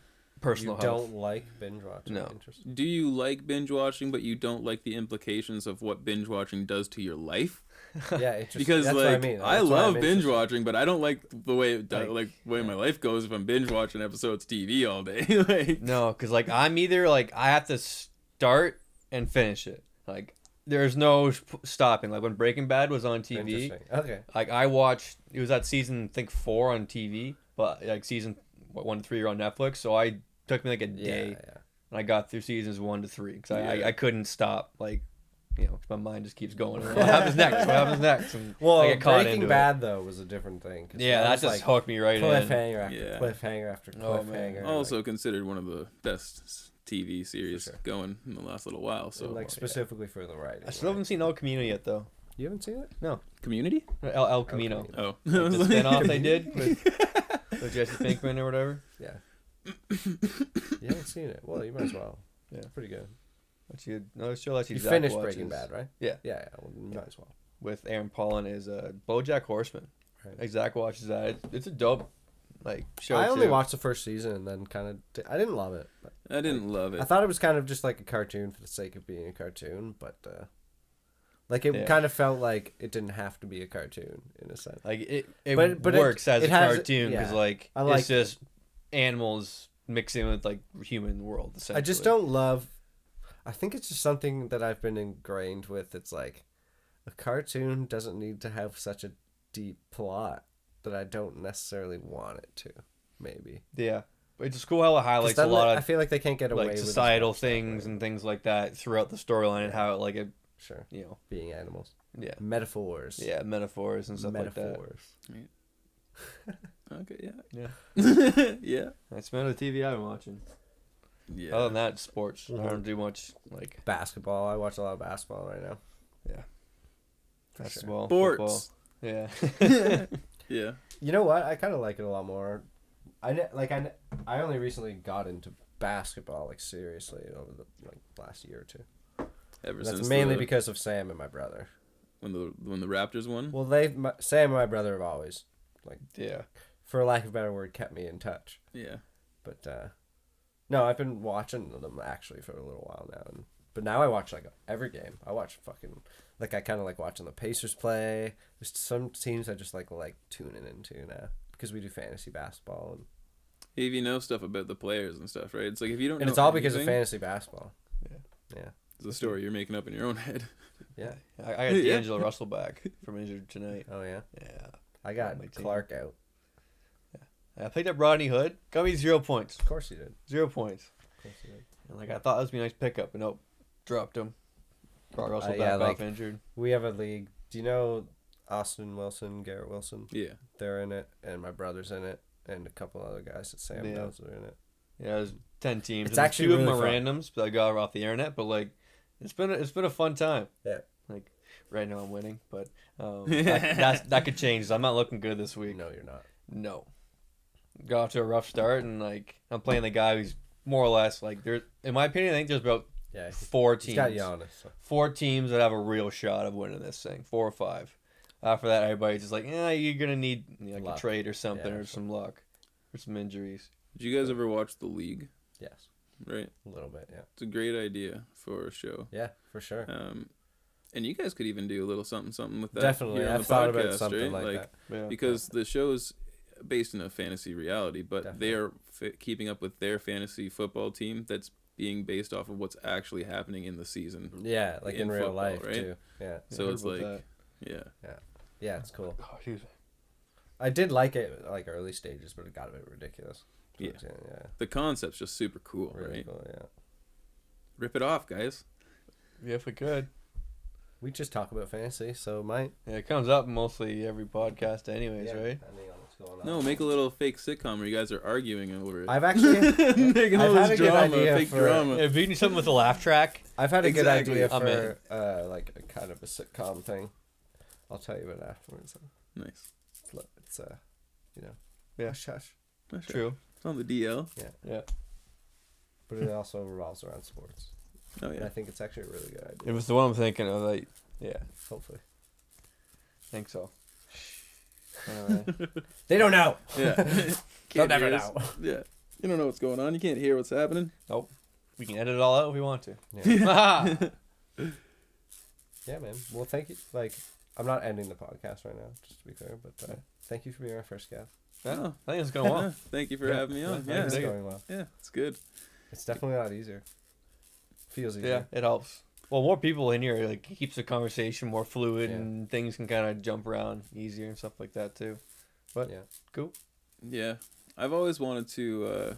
personal You health. don't like binge watching? No. Interesting. do you like binge watching, but you don't like the implications of what binge watching does to your life? Yeah, interesting. Because That's like what I mean. I That's why love I'm binge interested. watching, but I don't like the way Like, way my life goes if I'm binge watching episodes TV all day. like No, because like I'm either like I have to start and finish it. Like there's no stopping. Like when Breaking Bad was on TV, Interesting. Okay. like I watched. It was that season I think 4 on TV, but like season 1 to 3 are on Netflix. So I took me like a day. Yeah. And I got through seasons 1 to 3 because Yeah. I couldn't stop. Like, you know, 'cause my mind just keeps going. What happens next? What happens next? And Well, I get caught Breaking into Bad though was a different thing. 'cause Yeah, that was, just hooked me right in. cliffhanger after Yeah. cliffhanger after Oh, man. cliffhanger. also considered one of the best TV series sure. going in the last little while. like, So like specifically for the writing. I still haven't seen El Camino yet, though. You haven't seen it? Community? El Camino. Camino. Oh, Like the spinoff they did with Jesse Pinkman or whatever. Yeah. You haven't seen it? Well, you might as well. Yeah. It's pretty good. Another show that You Zach finished watches Breaking Bad, right? Yeah. Yeah, well, you might as well. with Aaron Paulin is BoJack Horseman. Right. Like Zach watches that. It's a dope like show. I only too. watched the first season and then kind of... I didn't love it. But I didn't love it. I thought it was kind of just like a cartoon for the sake of being a cartoon, but... like, it kind of felt like it didn't have to be a cartoon, in a sense. Like it But works as it a has- cartoon because yeah. like I like it's just animals mixing with like human world. I just don't love... I think it's just something that I've been ingrained with. It's like, a cartoon doesn't need to have such a deep plot that I don't necessarily want it to, maybe. Yeah, it's just cool how it highlights a lot I of feel like they can't get away like with societal as much stuff, things right? and things like that throughout the storyline and how it like it Sure. you know Being animals. yeah Metaphors. metaphors and stuff Metaphors. Okay, yeah. like that. Yeah. Yeah. That's about the TV I've been watching. Yeah. Other than that, sports. I Mhm. don't do much like Basketball. I watch a lot of basketball right now. yeah, For basketball, Sports. football. Yeah. Yeah. You know what? I kind of like it a lot more. I only recently got into basketball, like, seriously, over the last year or two. Ever And that's since mainly because of Sam and my brother. when the Raptors won. Well, Sam and my brother have always, Yeah. for lack of a better word, kept me in touch. Yeah. But no, I've been watching them actually for a little while now, but now I watch like every game. I watch fucking I kind of like watching the Pacers play. There's some teams I just like tuning into now because we do fantasy basketball If you know stuff about the players and stuff, right? It's like if you don't know and it's all because of anything, fantasy basketball. Yeah. it's a story you're making up in your own head. Yeah. I got Yeah. D'Angelo Russell back from injured tonight. Oh yeah. Yeah. I got my team. Clark out. I picked up Rodney Hood. Got me 0 points. Of course he did. 0 points. Of course he did. And I thought that was be a nice pickup, but nope, dropped him. Brought Russell yeah, back off injured. We have a league. Do you know Austin Wilson, Garrett Wilson? Yeah. They're in it, and my brother's in it, and a couple other guys that Sam Yeah. knows are in it. Yeah, there's 10 teams. It's and actually two of them really are fun. randoms, but I got off the internet. But like, it's been a fun time. Yeah. Like right now I'm winning, but that could change. I'm not looking good this week. No, you're not. No. Got off to a rough start, and like I'm playing the guy who's more or less like there. In my opinion, I think there's about Yeah, 4 he's teams. got Giannis. So. 4 teams that have a real shot of winning this thing. 4 or 5. After that, everybody's just like, you're gonna need like Luck. a trade or something Yeah, or some luck or some injuries. Did you guys ever watch The League? Yes, Right. a little bit. Yeah. It's a great idea for a show. Yeah, for sure. And you guys could even do a little something with that. Definitely, here on I've the thought about podcast, something right? like that. Yeah. Because the show's based in a fantasy reality, but Definitely. they are keeping up with their fantasy football team that's being based off of what's actually happening in the season. Yeah, like in real football, life right? too. Yeah, So heard it's about like, yeah. yeah, it's cool. Oh, excuse me. I did like it like early stages, but it got a bit ridiculous. Yeah. Yeah, The concept's just super cool, really right? cool. Yeah, Rip it off, guys. Yeah, if we could. we just talk about fantasy, so might. Yeah, it comes up mostly every podcast, anyways, right? Depending on what's going on. No, make a little fake sitcom where you guys are arguing over it. I've actually, Making all I've had this a good drama, idea fake for- drama. If you need something with a laugh track, I've had a good Exactly. idea I'm for like a kind of a sitcom thing. I'll tell you about it afterwards. Nice. It's Yeah. hush hush. That's right. true. It's on the DL. Yeah. But it also revolves around sports. Oh And I yeah. think it's actually a really good idea. It was the one I'm thinking of. Like, yeah, Hopefully. I think so. Anyway. They don't know. Yeah. They'll Can't never hear us. know. Yeah. You don't know what's going on. You can't hear what's happening. We can edit it all out if we want to. Yeah. Yeah, man. Well, thank you. Like, I'm not ending the podcast right now, just to be clear, but thank you for being our first guest. Oh. I think it's going well. Thank you for Yeah. having me on. I think Yeah. it's dig it. going well. Yeah. It's good. It's definitely a lot easier. Feels easier. Yeah, it helps. Well, more people in here like keeps the conversation more fluid, Yeah. and things can kind of jump around easier and stuff like that too. But Yeah. cool. Yeah. I've always wanted to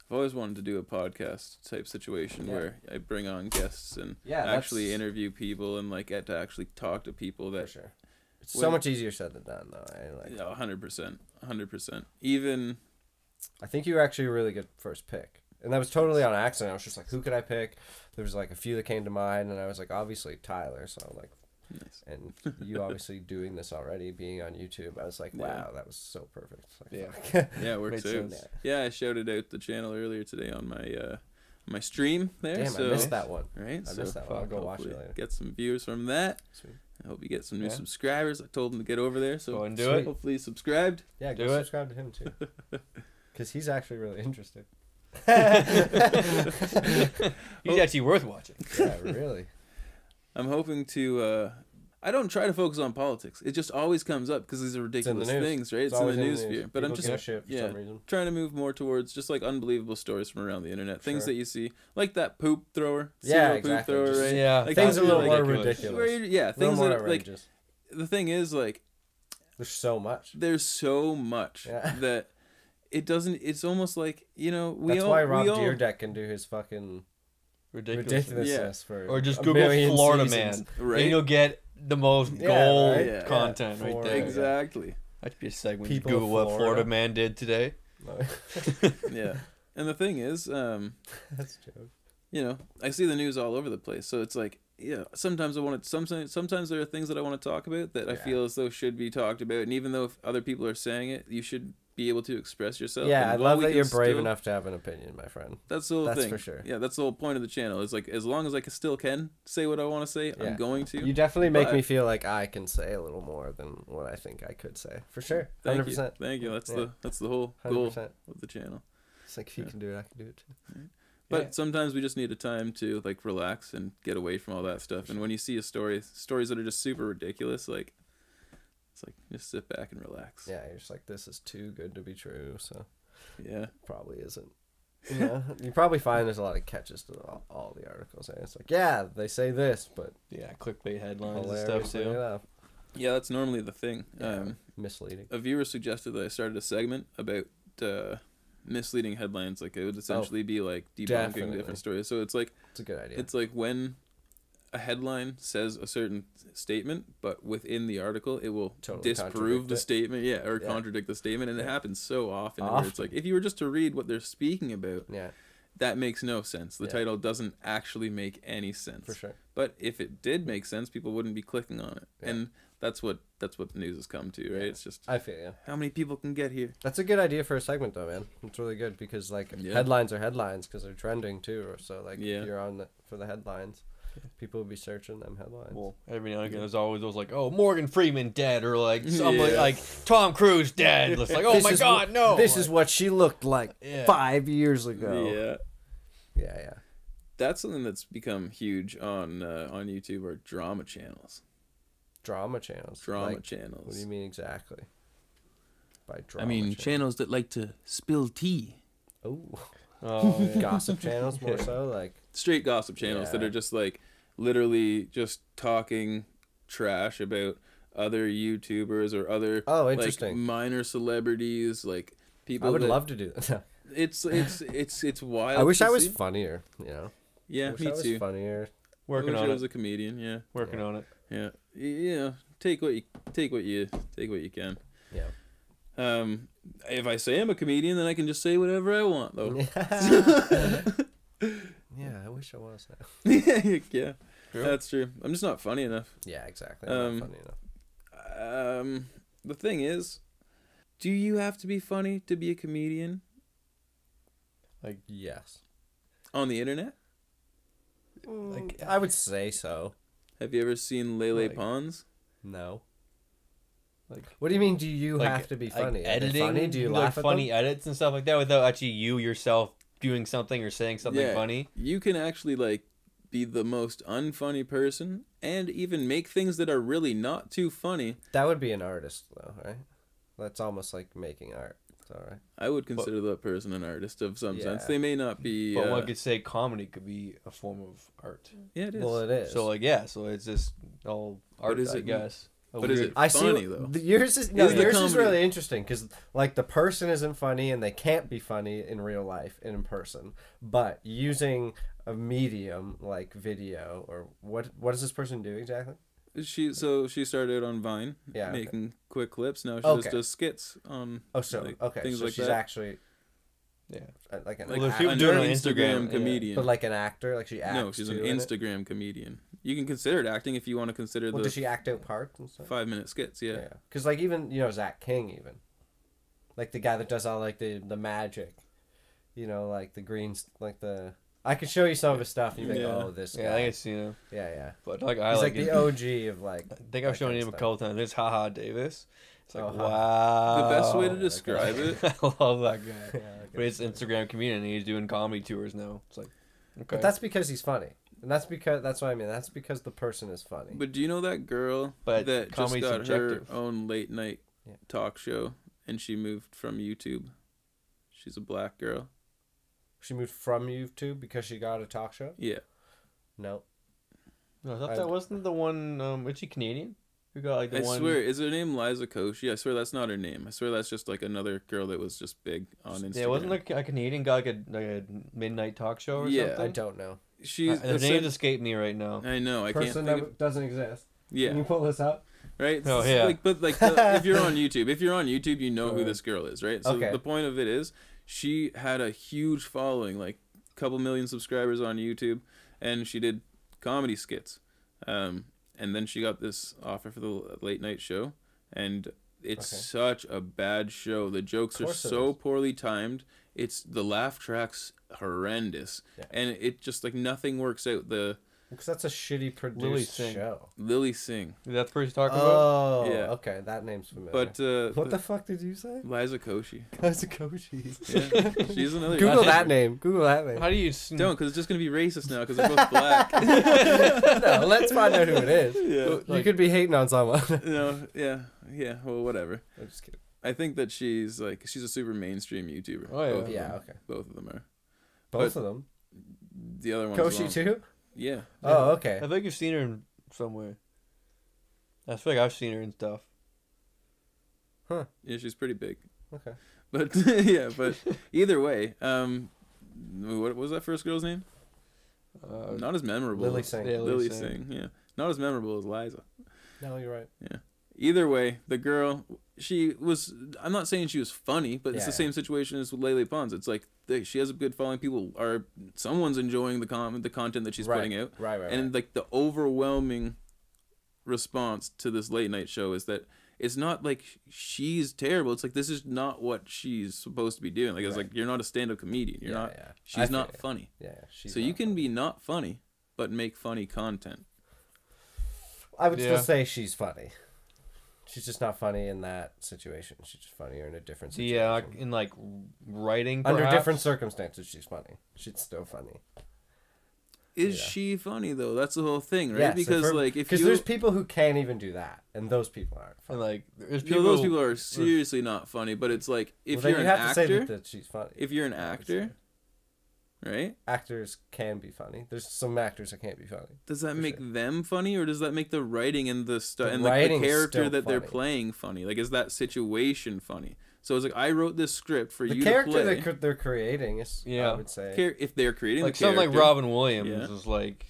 do a podcast type situation Yeah. where I bring on guests and Yeah, actually that's- interview people and like get to actually talk to people For that sure. It's when- so much easier said than done, though. yeah, 100%. 100%. Even I think you were actually a really good first pick. And that was totally on accident. I was just like, who could I pick? There was like a few that came to mind, and I was like, obviously Tyler. So I'm like, Nice. And you obviously doing this already, being on YouTube, I was like, wow, that was so perfect. Like, Yeah. Yeah, it works Makes out. sense. Yeah, I shouted out the channel earlier today on my stream there. Damn, so, I missed that one. Right, I so missed that one. I'll go watch it hopefully later. get some views from that. Sweet. I hope you get some new Yeah. subscribers. I told them to get over there, so Go and do Sweet. it. hopefully you subscribed. Yeah, Do go it. subscribe to him too. Because he's actually really interested. He's actually worth watching. Yeah, really. I'm hoping to. I don't try to focus on politics. It just always comes up because these are ridiculous news. things, right? It's in always the news sphere. But I'm People just give a shit for yeah. some reason. trying to move more towards just like unbelievable stories from around the internet, things Sure. that you see, like that poop thrower, Yeah, serial exactly. poop thrower, Just- right? Yeah, Like Things a that's little more like- ridiculous. where yeah, A little things more that are, like outrageous. the thing is like There's so much. there's so much Yeah. that it doesn't. It's almost like That's why Rob Deerdeck can do his fucking ridiculous. ridiculousness for Or just a Google million Florida seasons. man, right and you'll get the most Yeah, gold right? Yeah. content right Florida. there. exactly. That should be a segment. People Google of what Florida. Florida man did today. No, Yeah, and the thing is, that's a joke. you know, I see the news all over the place, so it's like, yeah, sometimes I want to. Sometimes there are things that I want to talk about that I Yeah. feel as though should be talked about, and even though if other people are saying it, you should be able to express yourself. Yeah, and I while love we that can you're brave still- enough to have an opinion, my friend. That's the whole That's thing. for sure. Yeah, that's the whole point of the channel. It's like as long as I still can say what I want to say, Yeah. I'm going to. You definitely make But- me feel like I can say a little more than what I think I could say. For sure. Thank 100%. you. Thank you. That's Yeah. the whole goal 100%. of the channel. It's like if you Yeah. can do it, I can do it too. But Yeah. sometimes we just need a time to like relax and get away from all that stuff. And when you see stories that are just super ridiculous, like it's like just sit back and relax. Yeah, you're just like, this is too good to be true, so Yeah. probably isn't. Yeah, you probably find there's a lot of catches to all the articles. And it's like, yeah, they say this, but Yeah, clickbait headlines and hilariously stuff too. enough, Yeah, that's normally the thing. yeah, misleading. A viewer suggested that I started a segment about misleading headlines. Like it would essentially be like debunking definitely. different stories. So it's like It's a good idea. it's like when a headline says a certain statement, but within the article it will Totally disprove contradict the it. statement, or Yeah. contradict the statement, and it Yeah. happens so often. Where it's like Often. if you were just to read what they're speaking about, Yeah, that makes no sense. The Yeah. title doesn't actually make any sense. for sure. But if it did make sense, people wouldn't be clicking on it, Yeah. and that's what the news has come to, right? Yeah. It's just I feel you. how many people can get here. That's a good idea for a segment, though, man. It's really good because like Yeah. headlines are headlines because they're trending too. Or so like Yeah. if you're on for the headlines, people will be searching them headlines. Well, every now and again, there's always those like, oh, Morgan Freeman dead, or like somebody Yeah. like Tom Cruise dead. It's like, oh This my is God, no. This is what she looked like Yeah. 5 years ago. Yeah. Yeah. That's something that's become huge on YouTube are drama channels. Drama channels. Drama Like, channels. What do you mean exactly? By I drama. mean, channels. channels that like to spill tea. Oh, Oh, yeah. gossip channels more so. Like Straight gossip channels that Yeah. are just like literally just talking trash about other YouTubers or other oh, like interesting. minor celebrities, like people. I would that- love to do that. It's wild. I wish to I was see. funnier. You know. Yeah, I wish me I was too. funnier. Working I wish on I was it. a comedian. Yeah, Working Yeah. on it. yeah. Yeah, take what you can. Yeah. If I say I'm a comedian, then I can just say whatever I want, though. Yeah, I wish I was now. Yeah, True. that's true. I'm just not funny enough. Yeah, exactly. I'm not funny enough. The thing is, do you have to be funny to be a comedian Yes. on the internet? Like I would say so. Have you ever seen Lele Like- Pons? No. Like, What do you mean? Do you like, have to be funny? Like Are they editing, funny? Do you like laugh at funny them? edits and stuff like that without actually you yourself doing something or saying something Yeah. funny? You can actually like be the most unfunny person and even make things that are really not too funny. That would be an artist, though, right? That's almost like making art. It's all right. I would consider that person an artist of some sense. Yeah. They may not be. But one could say comedy could be a form of art. Yeah, it is. Well, it is. So like yeah, so it's just all art, is I it- guess. A but is weird- it I see. funny, though? Yours is Is the yours is comedy- really interesting because like the person isn't funny and they can't be funny in real life and in person, but using a medium like video or what does this person do exactly? She started out on Vine, Yeah, okay. making quick clips. Now she Okay. just does skits on. Oh, so like, okay, things so like she's that. actually Yeah. Like an Well, there's actor, people An doing it on Instagram Instagram, yeah. comedian. but like an actor, like she acts. No, she's an too in it? Instagram comedian. You can consider it acting if you want to consider Well, the does she act out parts and stuff? 5-minute skits. Yeah. Yeah, because like even Zach King, even like the guy that does all like the magic, like the greens, like the. I could show you some of his stuff. And you'd be like, Yeah. oh, this guy. Yeah, I think I've seen him. Yeah. But like He's I like it. the OG of like. I think I've that shown kind him of a couple times. It's Haha Davis. It's like, Oh, wow. The best way to okay. describe it. I love that guy. Yeah, But it's Instagram comedian, and he's doing comedy tours now. It's like, okay. But that's because he's funny, and that's what I mean. That's because the person is funny. But do you know that girl But that just comedy's got subjective. her own late night Yeah. talk show and she moved from YouTube? She's a black girl. She moved from YouTube because she got a talk show. Yeah. No, No, I thought I- that wasn't the one. Is she Canadian? Who got like the I one? swear, is her name Liza Koshy? I swear that's not her name. I swear that's just like another girl that was just big on Instagram. Yeah, wasn't like a Canadian guy like a midnight talk show or Yeah, something? I don't know. She's The names escape me right now. I know. I can't Person think that of, doesn't exist. yeah. Can you pull this up? Right? Oh, yeah. If you're on YouTube, you know who Right. this girl is, right? So Okay. the point of it is, she had a huge following, like a couple million subscribers on YouTube, and she did comedy skits. And then she got this offer for the late night show, and it's Okay. such a bad show. The jokes are course it so is. poorly timed. It's the laugh track's horrendous, Yeah. and it just like nothing works out. The Because that's a shitty produced Lily Singh. show. Lily Singh, Is that the person you're talking about? Oh, Yeah. okay, that name's familiar. but what the fuck did you say? Liza Koshy. Kazukoshi. Yeah, she's another. Google that name. Google that name. How do you? Don't, because it's just gonna be racist now, because they're both black. No, let's find out who it is. Yeah. You could be hating on someone. No, yeah. Well, whatever. I'm just kidding. I think that she's a super mainstream YouTuber. Oh, yeah. Both of Yeah, them. okay. Both of them are. Both But- of them. The other one. Koshi too? Yeah. Oh, okay. I think you've seen her in somewhere. I feel like I've seen her in stuff. Yeah, she's pretty big. Okay. But yeah, but either way, what was that first girl's name? Not as memorable. Lily as- Singh. Yeah, Lily Singh. Yeah, not as memorable as Liza. No, you're right. Either way, the girl, she was. I'm not saying she was funny, but it's the Yeah. same situation as with Lele Pons. It's like she has a good following. Someone's enjoying the content that she's Right. putting out, Right. and like the overwhelming response to this late night show is that it's not like she's terrible. It's like this is not what she's supposed to be doing. Like it's Right. like you're not a stand-up comedian. You're not. Yeah. She's not funny. Yeah. She's So you not can funny. be not funny, but make funny content. I would Yeah. still say she's funny. She's just not funny in that situation. She's just funnier in a different situation. Yeah, like, in like writing. Under perhaps? different circumstances, she's funny. She's still funny. Is Yeah. she funny though? That's the whole thing, right? Yes, because like if you there's people who can't even do that, and those people aren't And funny. like, there's You people. know, those people are seriously not funny, but it's like if Well, you're then an you have to say actor, that she's funny. if you're an I would actor, right? actors can be funny. There's some actors that can't be funny. Does that For make sure. them funny, or does that make the writing and the The and like the writing's character still that they're funny. playing funny? Like, is that situation funny? So it's like I wrote this script for The you character to play. they're creating is, Yeah. I would say. If they're creating like the something character, like Robin Williams Yeah. is like.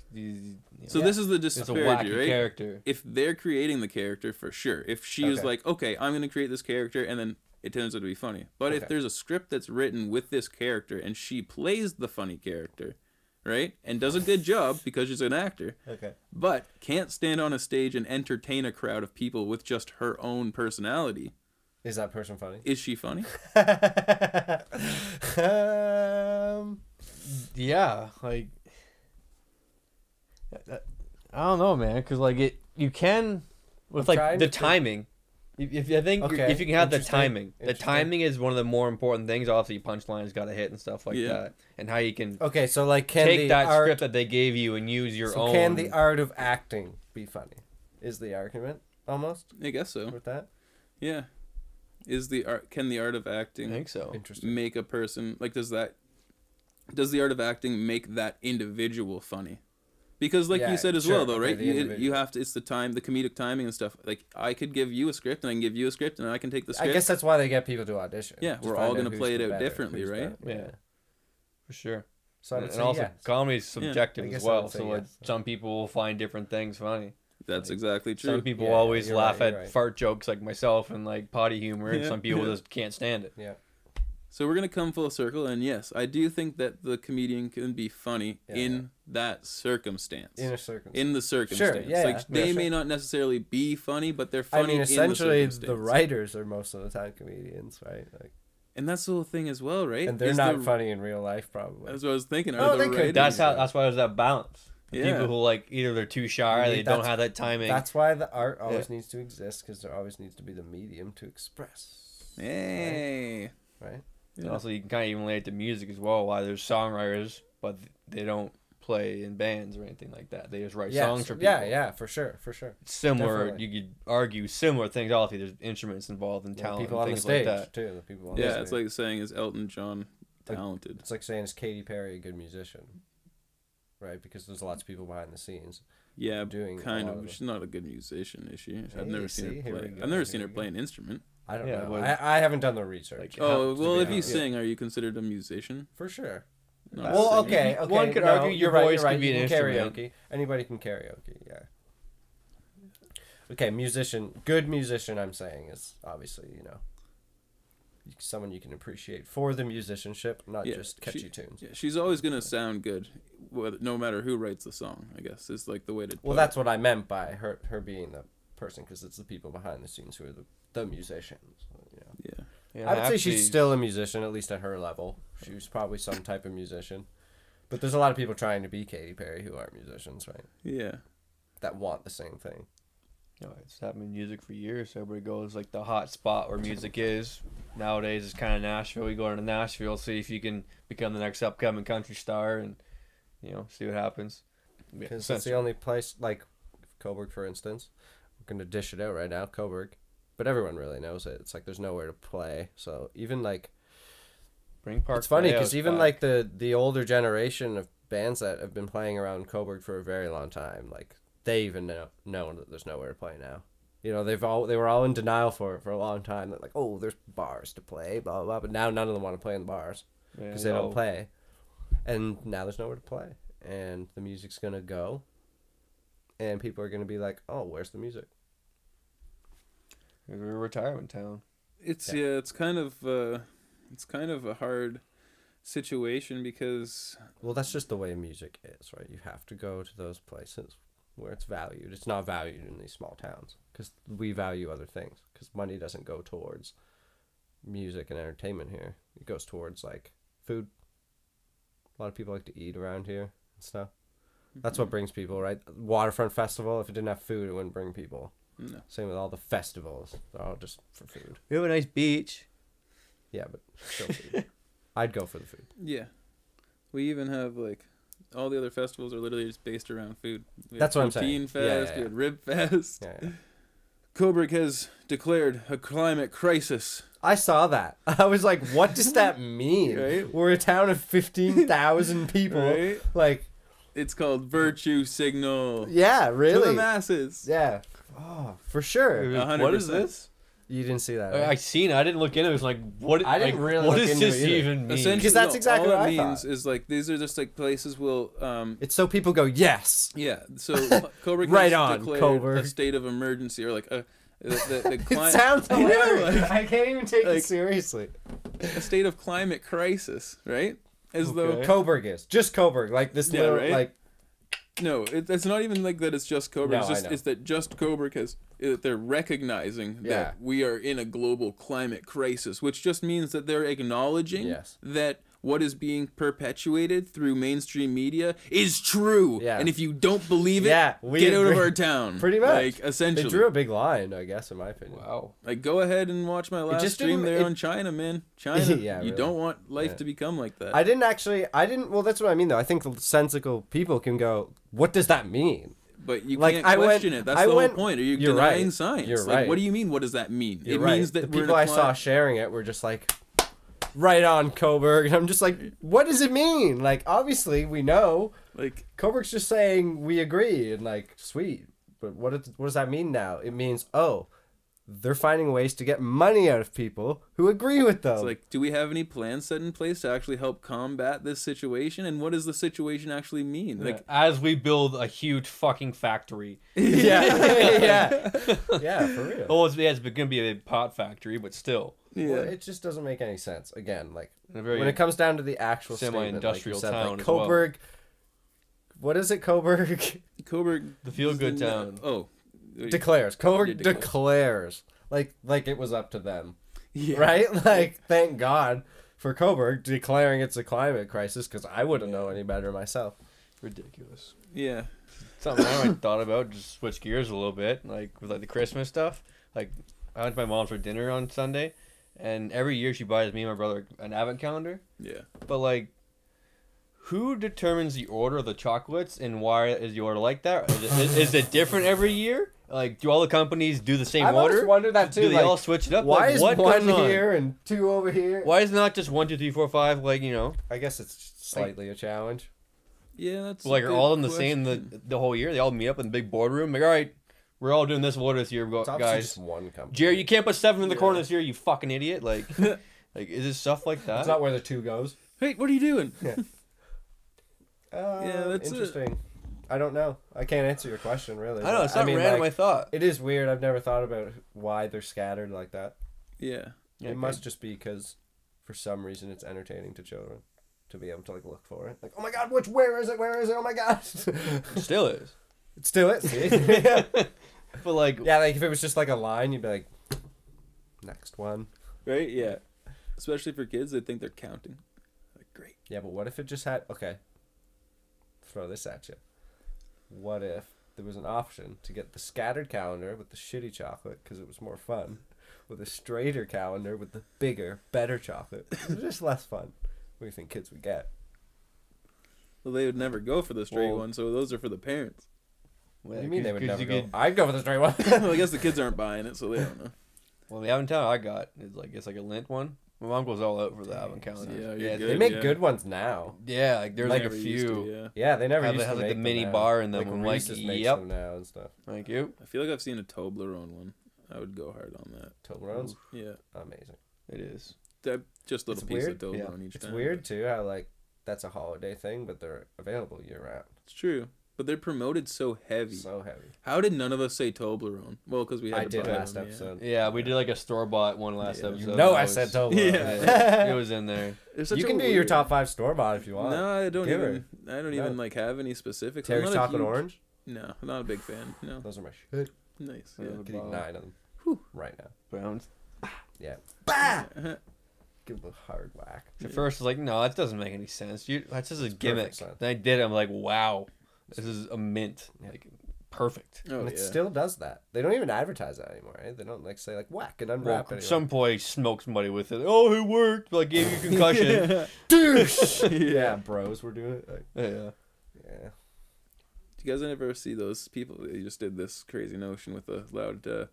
So Yeah. this is the It's a disparity, wacky right? character. If they're creating the character, for sure. If she is Okay. like, okay, I'm gonna create this character, and then it turns out to be funny. But if Okay. there's a script that's written with this character and she plays the funny character, right, and does a good job because she's an actor, Okay. but can't stand on a stage and entertain a crowd of people with just her own personality, Is that person funny? is she funny? Yeah, like I don't know, man, because like you can with I'm like trying the to think. timing. If I think Okay, if you can have the interesting, timing, the interesting. timing is one of the more important things. Obviously, punchlines got to hit and stuff like Yeah. that, and how you can Okay, so like can take the that art, script that they gave you and use your so own. can the art of acting be funny? Is the argument almost I guess so. with that? Yeah. Can the art of I acting think so. Interesting. make a person like does the art of acting make that individual funny? Because like Yeah, you said as sure, well though, okay, right? the You individual. have to, it's the comedic timing and stuff. Like I could give you a script and I can give you a script and I can take the I script. guess that's why they get people to audition. Yeah, to we're find all out gonna who's play it the out better, differently, who's right? better. Yeah. For sure. So I would And say also, yes. comedy is subjective I as guess I would well. say So like, yes. some people will find different things funny. That's Like, exactly true. Some people Yeah, always you're laugh right, at you're right. fart jokes like myself and like potty humor, and Yeah, some people yeah. just can't stand it. Yeah. So we're gonna come full circle, and yes, I do think that the comedian can be funny Yeah, in that circumstance. In a circumstance. In the circumstance. yeah, like yeah. they Yeah, may sure. not necessarily be funny, but they're I funny. mean, essentially, in the the circumstance. writers are most of the time comedians, right? Like, And that's the whole thing as well, right? and they're Is not the- funny in real life, probably. That's what I was thinking. Oh, Are they the could. writers, That's why there's that balance. The Yeah. People who like either they're too shy, or Yeah, they don't that's- have that timing. That's why the art always needs to exist, because there always needs to be the medium to express. Hey. Right? And Yeah. also, you can kind of even relate to music as well. Why there's songwriters, but they don't play in bands or anything like that. They just write songs for people. Yeah, for sure. It's similar. Definitely. You could argue similar things. Obviously, there's instruments involved in Yeah, talent people and on the things stage, like that. too. The people on the Yeah, stage. it's like saying, is Elton John Like- talented? It's like saying, is Katy Perry a good musician? Right? Because there's lots of people behind the scenes. Yeah, doing a kind lot of. of She's not a good musician, is she? I've Hey, never see, seen here her we play. go, I've never here seen her we play go. an instrument. I don't Yeah, know. well- I haven't done the research. Like, Oh, to well, be if you honest. sing, are you considered a musician? For sure. Not a Well, singer. okay. One could no, argue your you're right, voice you're right, could be you an can instrument. Karaoke. Anybody can karaoke, yeah. Okay, musician. Good musician, I'm saying, is obviously, someone you can appreciate for the musicianship, not Yeah, just catchy tunes. Yeah, she's always gonna sound good, no matter who writes the song. I guess is like the way to. Well, put that's it. what I meant by her being the person, because it's the people behind the scenes who are the musicians. Yeah. Yeah, I would say actually, she's still a musician, at least at her level. She was probably some type of musician. But there's a lot of people trying to be Katy Perry who aren't musicians, right? Yeah. That want the same thing. It's happened in music for years. Everybody goes like the hot spot where music is. Nowadays, it's kind of Nashville. You go into Nashville, see if you can become the next upcoming country star, and see what happens. Yeah, Because it's the only place, like Coburg, for instance. We're going to dish it out right now, Coburg. But everyone really knows it. It's like there's nowhere to play. So even like... Bring Park. It's funny Playhouse because even back. like the older generation of bands that have been playing around Coburg for a very long time, like they even know that there's nowhere to play now. They were all in denial for it for a long time. That like, oh, there's bars to play, blah blah blah. But now none of them want to play in the bars because they don't play, and now there's nowhere to play, and the music's gonna go, and people are gonna be like, oh, where's the music? We're a retirement town. It's Yeah. it's kind of a hard situation because Well, that's just the way music is, right? You have to go to those places where it's valued. It's not valued in these small towns because we value other things. Because money doesn't go towards music and entertainment here. It goes towards like food. A lot of people like to eat around here and stuff. That's what brings people, right? Waterfront Festival. If it didn't have food, it wouldn't bring people. No. Same with all the festivals. They're all just for food. We have a nice beach. Yeah, but still food. I'd go for the food. Yeah. We even have like all the other festivals are literally just based around food. We That's had what I'm saying. Poutine Fest, Yeah. we had Rib Fest. Yeah. Coburg has declared a climate crisis. I saw that. I was like, what does that mean? Right? We're a town of 15,000 people. Right? Like, It's called Virtue Signal. yeah, To the really. masses. Yeah. Oh, for sure. 100%. What is this? You didn't see that. I Right? seen it. I didn't look into it. It was like, what? I didn't like, really What look does into this it either. even mean? Essentially, Because that's exactly all what it I means thought. is like these are just like places will It's so people go, yes. yeah. So Coburg Right has on, declared Coburg. a state of emergency or like the It climate. sounds I know, hilarious. like- I can't even take like- it seriously. a state of climate crisis, right? As though Okay. Coburg is. Just Coburg. Like this Yeah, little, right? like, no, it's not even like that. It's just Coburg. No, it's I just know. it's that just Coburg has. They're recognizing Yeah. that we are in a global climate crisis, which just means that they're acknowledging Yes. that what is being perpetuated through mainstream media is true. Yeah. And if you don't believe it, Yeah, we get out of agree. our town. Pretty much. Like they essentially. drew a big line, I guess, in my opinion. Wow. Like go ahead and watch my last just stream didn't- there it- on China, man. China. Yeah, you really. don't want life Yeah. to become like that. Well, that's what I mean, though. I think sensible people can go, what does that mean? But you Like, can't I question went- it. That's I the went- whole point. Are you you're denying right. science? You're Like, right. what do you mean? What does that mean? You're it right. means that the we're people in a I saw cli- sharing it were just like, right on, Coburg. And I'm just like, what does it mean? Like, obviously, we know. like Coburg's just saying we agree and, like, sweet. But what does that mean now? It means, oh, they're finding ways to get money out of people who agree with them. It's like, do we have any plans set in place to actually help combat this situation? And what does the situation actually mean? Like, as we build a huge fucking factory. yeah, for real. Oh, it's going to be a pot factory, but still. yeah, Well, it just doesn't make any sense. Again, like A very when it comes down to the actual semi-industrial statement, town like as well. Coburg. What is it, Coburg? Coburg, The feel-good town. Oh, declares. Coburg Yeah, declares. Like it was up to them. yeah. Right? Like, thank God for Coburg declaring it's a climate crisis, because I wouldn't know any better myself. Ridiculous. Yeah. Something I thought about, just switch gears a little bit, like with like the Christmas stuff. Like, I went to my mom's for dinner on Sunday, and every year she buys me and my brother an advent calendar. Yeah. But like, who determines the order of the chocolates, and why is the order like that? Is it different every year? Like, do all the companies do the same I've order? always wondered that too. Do they like, all switch it up? why Like, is what one goes on? here and two over here? Why is it not just 1, 2, 3, 4, 5? Like, you know, I guess it's slightly a challenge. Yeah, that's like a are good all of them the question. same the whole year? They all meet up in the big boardroom. Like, all right, we're all doing this order this year, It's obviously guys. just one company. Jerry, you can't put 7 in the Yeah. corner this year, you fucking idiot. Like, like is it stuff like that? That's not where the two goes. Hey, what are you doing? Yeah, that's interesting. I don't know. I can't answer your question really. I don't know. It's but, not random. like, I thought. it is weird. I've never thought about why they're scattered like that. Yeah. Yeah, It must just be because, for some reason, it's entertaining to children to be able to like look for it. Like, oh my god, where is it? Where is it? Oh my god. It still is. It still is. See? Yeah. But like, Yeah, like if it was just like a line, you'd be like, next one. Right? Yeah. Especially for kids, they think they're counting. Like, great. Yeah, but what if it just had? Okay. Throw this at you. What if there was an option to get the scattered calendar with the shitty chocolate because it was more fun, with a straighter calendar with the bigger, better chocolate? It's just less fun. What do you think kids would get? Well, they would never go for the straight Well- one, so those are for the parents. What do you mean they would 'cause never you go? could- I'd go for the straight one. Well, I guess the kids aren't buying it, so they don't know. Well, the advent calendar I got is like it's like a lint one. My mom goes all out for the advent calendar. Yeah, yeah, you're They good. make yeah. good ones now. yeah. Like there's like a Never used to, few. yeah. Yeah, they never Have used it- to has, like, make the them mini now. bar in them. Like I'm like, Reese's makes yep. them now and stuff. Thank you. I feel like I've seen a Toblerone one. I would go hard on that. Toblerones, Yeah. amazing. It is. Just a little It's piece weird. of Toblerone each It's time. weird too how like that's a holiday thing, but they're available year round. It's true. But they're promoted so heavy. So heavy. How did none of us say Toblerone? Well, because we had I to did buy last them, yeah. episode. Yeah, we did like a store bought one last Yeah. episode. You know That I was- said Toblerone. Yeah, it was in there. It's such You a can do your weird- top 5 store bought if you want. No, I don't Give even. I don't No. even like have any specifics. I'm Terry's not a chocolate huge- orange. No, I'm not a big fan. No, Those are my shit. nice. Yeah. Yeah. I could eat 9 of them Whew. right now. Browns. Yeah. Give them a hard whack. At first, I was like, no, that doesn't make any sense. That's just a gimmick. sense. Then I did it. I'm like, wow, this is a mint. Yeah. Like, perfect. Oh And yeah. it still does that. They don't even advertise that anymore, right? They don't like say like whack and unwrap Well, it. some boy smoked somebody with it. Oh, it worked. Like, gave you concussion. douche. Yeah, bros were doing it. Like, Yeah. yeah. Do you guys ever see those people? They just did this crazy notion with a loud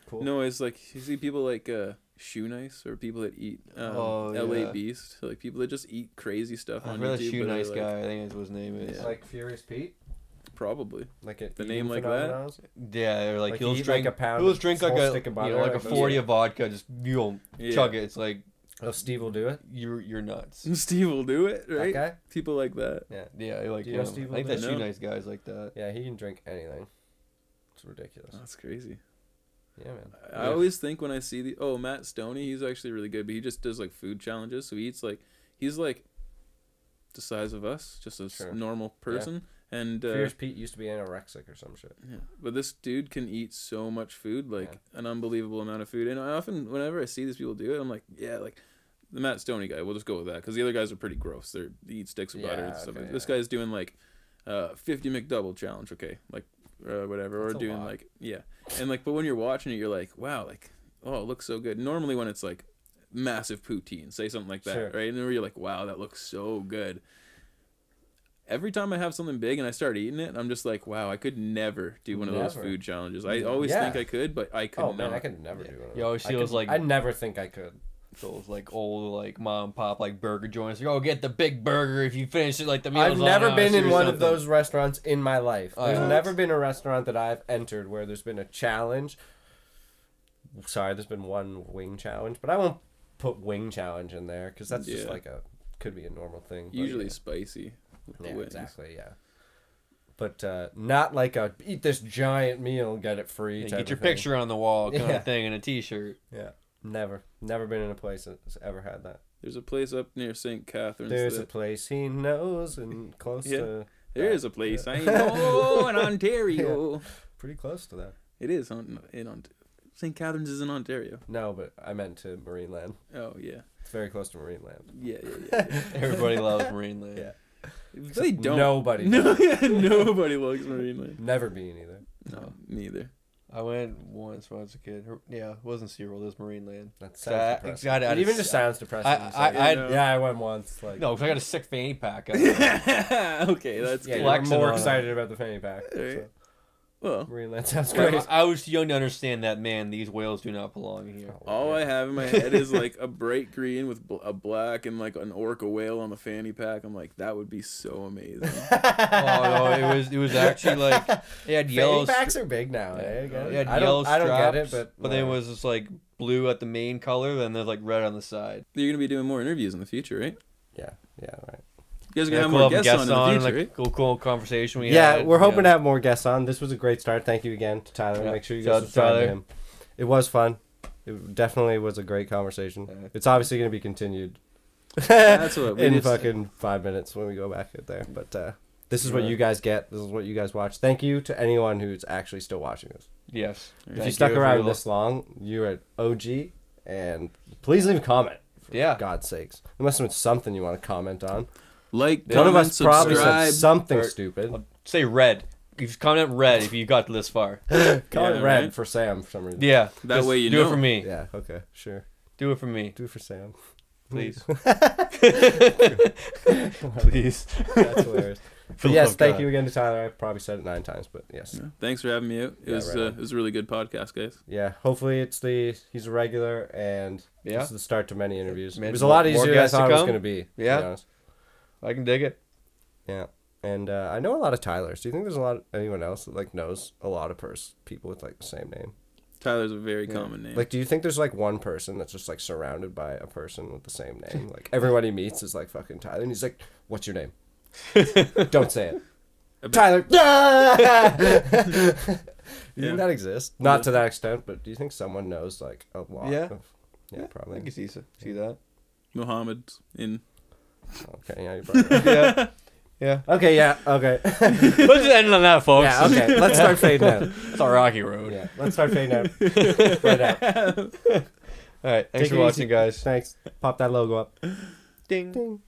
Cool. noise. Like you see people like Shoe Nice or people that eat LA yeah. Beast. Like people that just eat crazy stuff I on read that YouTube. shoe but are, nice like, guy. I think that's what his name is. It's Yeah. like Furious Pete. Probably. Like it. The name like that? Yeah, or like, Like he'll you eat, drink like, a pound he'll of drink whole like a stick of you butter, know, like a like, 40 yeah. of vodka, just Yeah. chug it. It's like Oh, Steve will do it. you're nuts. Steve will do it, right? That guy. People like that. Yeah. Yeah, like Do you know him. Steve I think will that do shoe it? nice guys like that. Yeah, he can drink anything. It's ridiculous. That's crazy. Yeah, man. I always think when I see Matt Stoney, he's actually really good, but he just does like food challenges. So he eats like he's like the size of us, just a Sure. normal person. And Furious Pete used to be anorexic or some shit. yeah, but this dude can eat so much food, like an unbelievable amount of food. And I often, whenever I see these people do it, I'm like, yeah, like the Matt Stoney guy. We'll just go with that because the other guys are pretty gross. They eat sticks of butter and Yeah, stuff. okay, This yeah. guy's doing like 50 McDouble challenge, okay, like whatever, That's or a doing lot. like and like, but when you're watching it, you're like, wow, like oh, it looks so good. Normally when it's like massive poutine, say something like that, Sure. right? And then you're like, wow, that looks so good. Every time I have something big and I start eating it, I'm just like, wow, I could never do one of those Never. food challenges. I always Yeah. think I could, but I could Oh not. man, I could never do one. of You always those. see I those, could- like- I never think I could. Those like old like mom and pop like burger joints. Like, oh, get the big burger if you finish it like the meal's I've on never us been in or one of something. those restaurants in my life. Oh, There's yeah. never been a restaurant that I've entered where there's been a challenge sorry, there's been one wing challenge, but I won't put wing challenge in there because that's just Yeah. like could be a normal thing. But Usually yeah. spicy. With the Yeah, wings. exactly, yeah. But not like a eat this giant meal, get it free. Yeah, type get your of thing. picture on the wall kind Yeah. of thing in a T-shirt. Yeah, never been in a place that's ever had that. There's a place up near St. Catharines. There's a that, place he knows and close Yeah. to. there is a place Yeah. I know in Ontario. Pretty close to that. It is St. Catharines is in Ontario. No, but I meant to Marineland. Oh yeah. It's very close to Marineland. Yeah. Everybody loves Marineland. Yeah. They don't. Nobody. No, nobody likes Marineland. Never been either. No, neither. I went once when I was a kid. Yeah, it wasn't SeaWorld, it was Marineland. That So sounds I depressing. got It even just sounds depressing. I- You say I- it. I- know. yeah, I went once. Like, No, because I got a sick fanny pack. Okay, that's yeah, good. you're flexing more on it. excited about the fanny pack. Alright. So. Well, Marineland sounds I, great. I was too young to understand that, man, these whales do not belong here. all I have in my head is like a bright green with a black and like an orca whale on the fanny pack. I'm like, that would be so amazing. Oh no, it was actually like it had yellow. Fanny packs are big now. Eh? It had I yellow don't get it, straps, but then it was just like blue at the main color, then there's like red on the side. You're gonna be doing more interviews in the future, right? yeah, right. You guys are gonna have cool more having guests on in the future, like right? cool conversation we Yeah, had. we're hoping you to know. have more guests on. This was a great start. Thank you again to Tyler. Yeah. Make sure you Shout guys out to subscribe to Tyler. him. It was fun. It definitely was a great conversation. Yeah. It's obviously going to be continued. That's what we in just- fucking 5 minutes when we go back in there. But this is what Yeah. you guys get. This is what you guys watch. Thank you to anyone who's actually still watching this. Yes. If Thank you stuck for around your this long, you're an OG. And please leave a comment. For Yeah. God's sakes. There must have been something you want to comment on. Like, One of comment, us probably said subscribe. something or- stupid. Say red. You comment red if you got this far. Comment Yeah, red right? for Sam for some reason. Yeah. That just way you do know. it for me. Yeah, okay, sure. Do it for me, Do it for Sam. please. Please. That's hilarious. For But the yes, love of thank God. you again to Tyler. I probably said it 9 times, but yes. Yeah. Thanks for having me out. It Yeah, was right on. it was a really good podcast, guys. Yeah, hopefully he's a regular, and Yeah. this is the start to many interviews. Man, It was a lot more easier than I guests to thought it was come? going to be. Yeah. To be honest. I can dig it. Yeah. And I know a lot of Tylers. Do you think there's anyone else that like knows a lot of people with like the same name? Tyler's a very Yeah. common name. Like, do you think there's like one person that's just like surrounded by a person with the same name? Like everyone he meets is like fucking Tyler, and he's like, "What's your name?" Don't say it. A bit- Tyler. Do you Yeah. think that exists? Not to that extent, but do you think someone knows like a lot? Yeah. Yeah, I probably. can see that. Muhammad in. Okay, yeah, you're probably right. Yeah. Yeah. Okay, yeah, okay. Let's just end on that, folks. Yeah, okay. Let's start fading out. It's a rocky road. Yeah, let's start fading out. Right out. All right. Thanks Take for it watching, easy. guys. Thanks. Pop that logo up. Ding. Ding.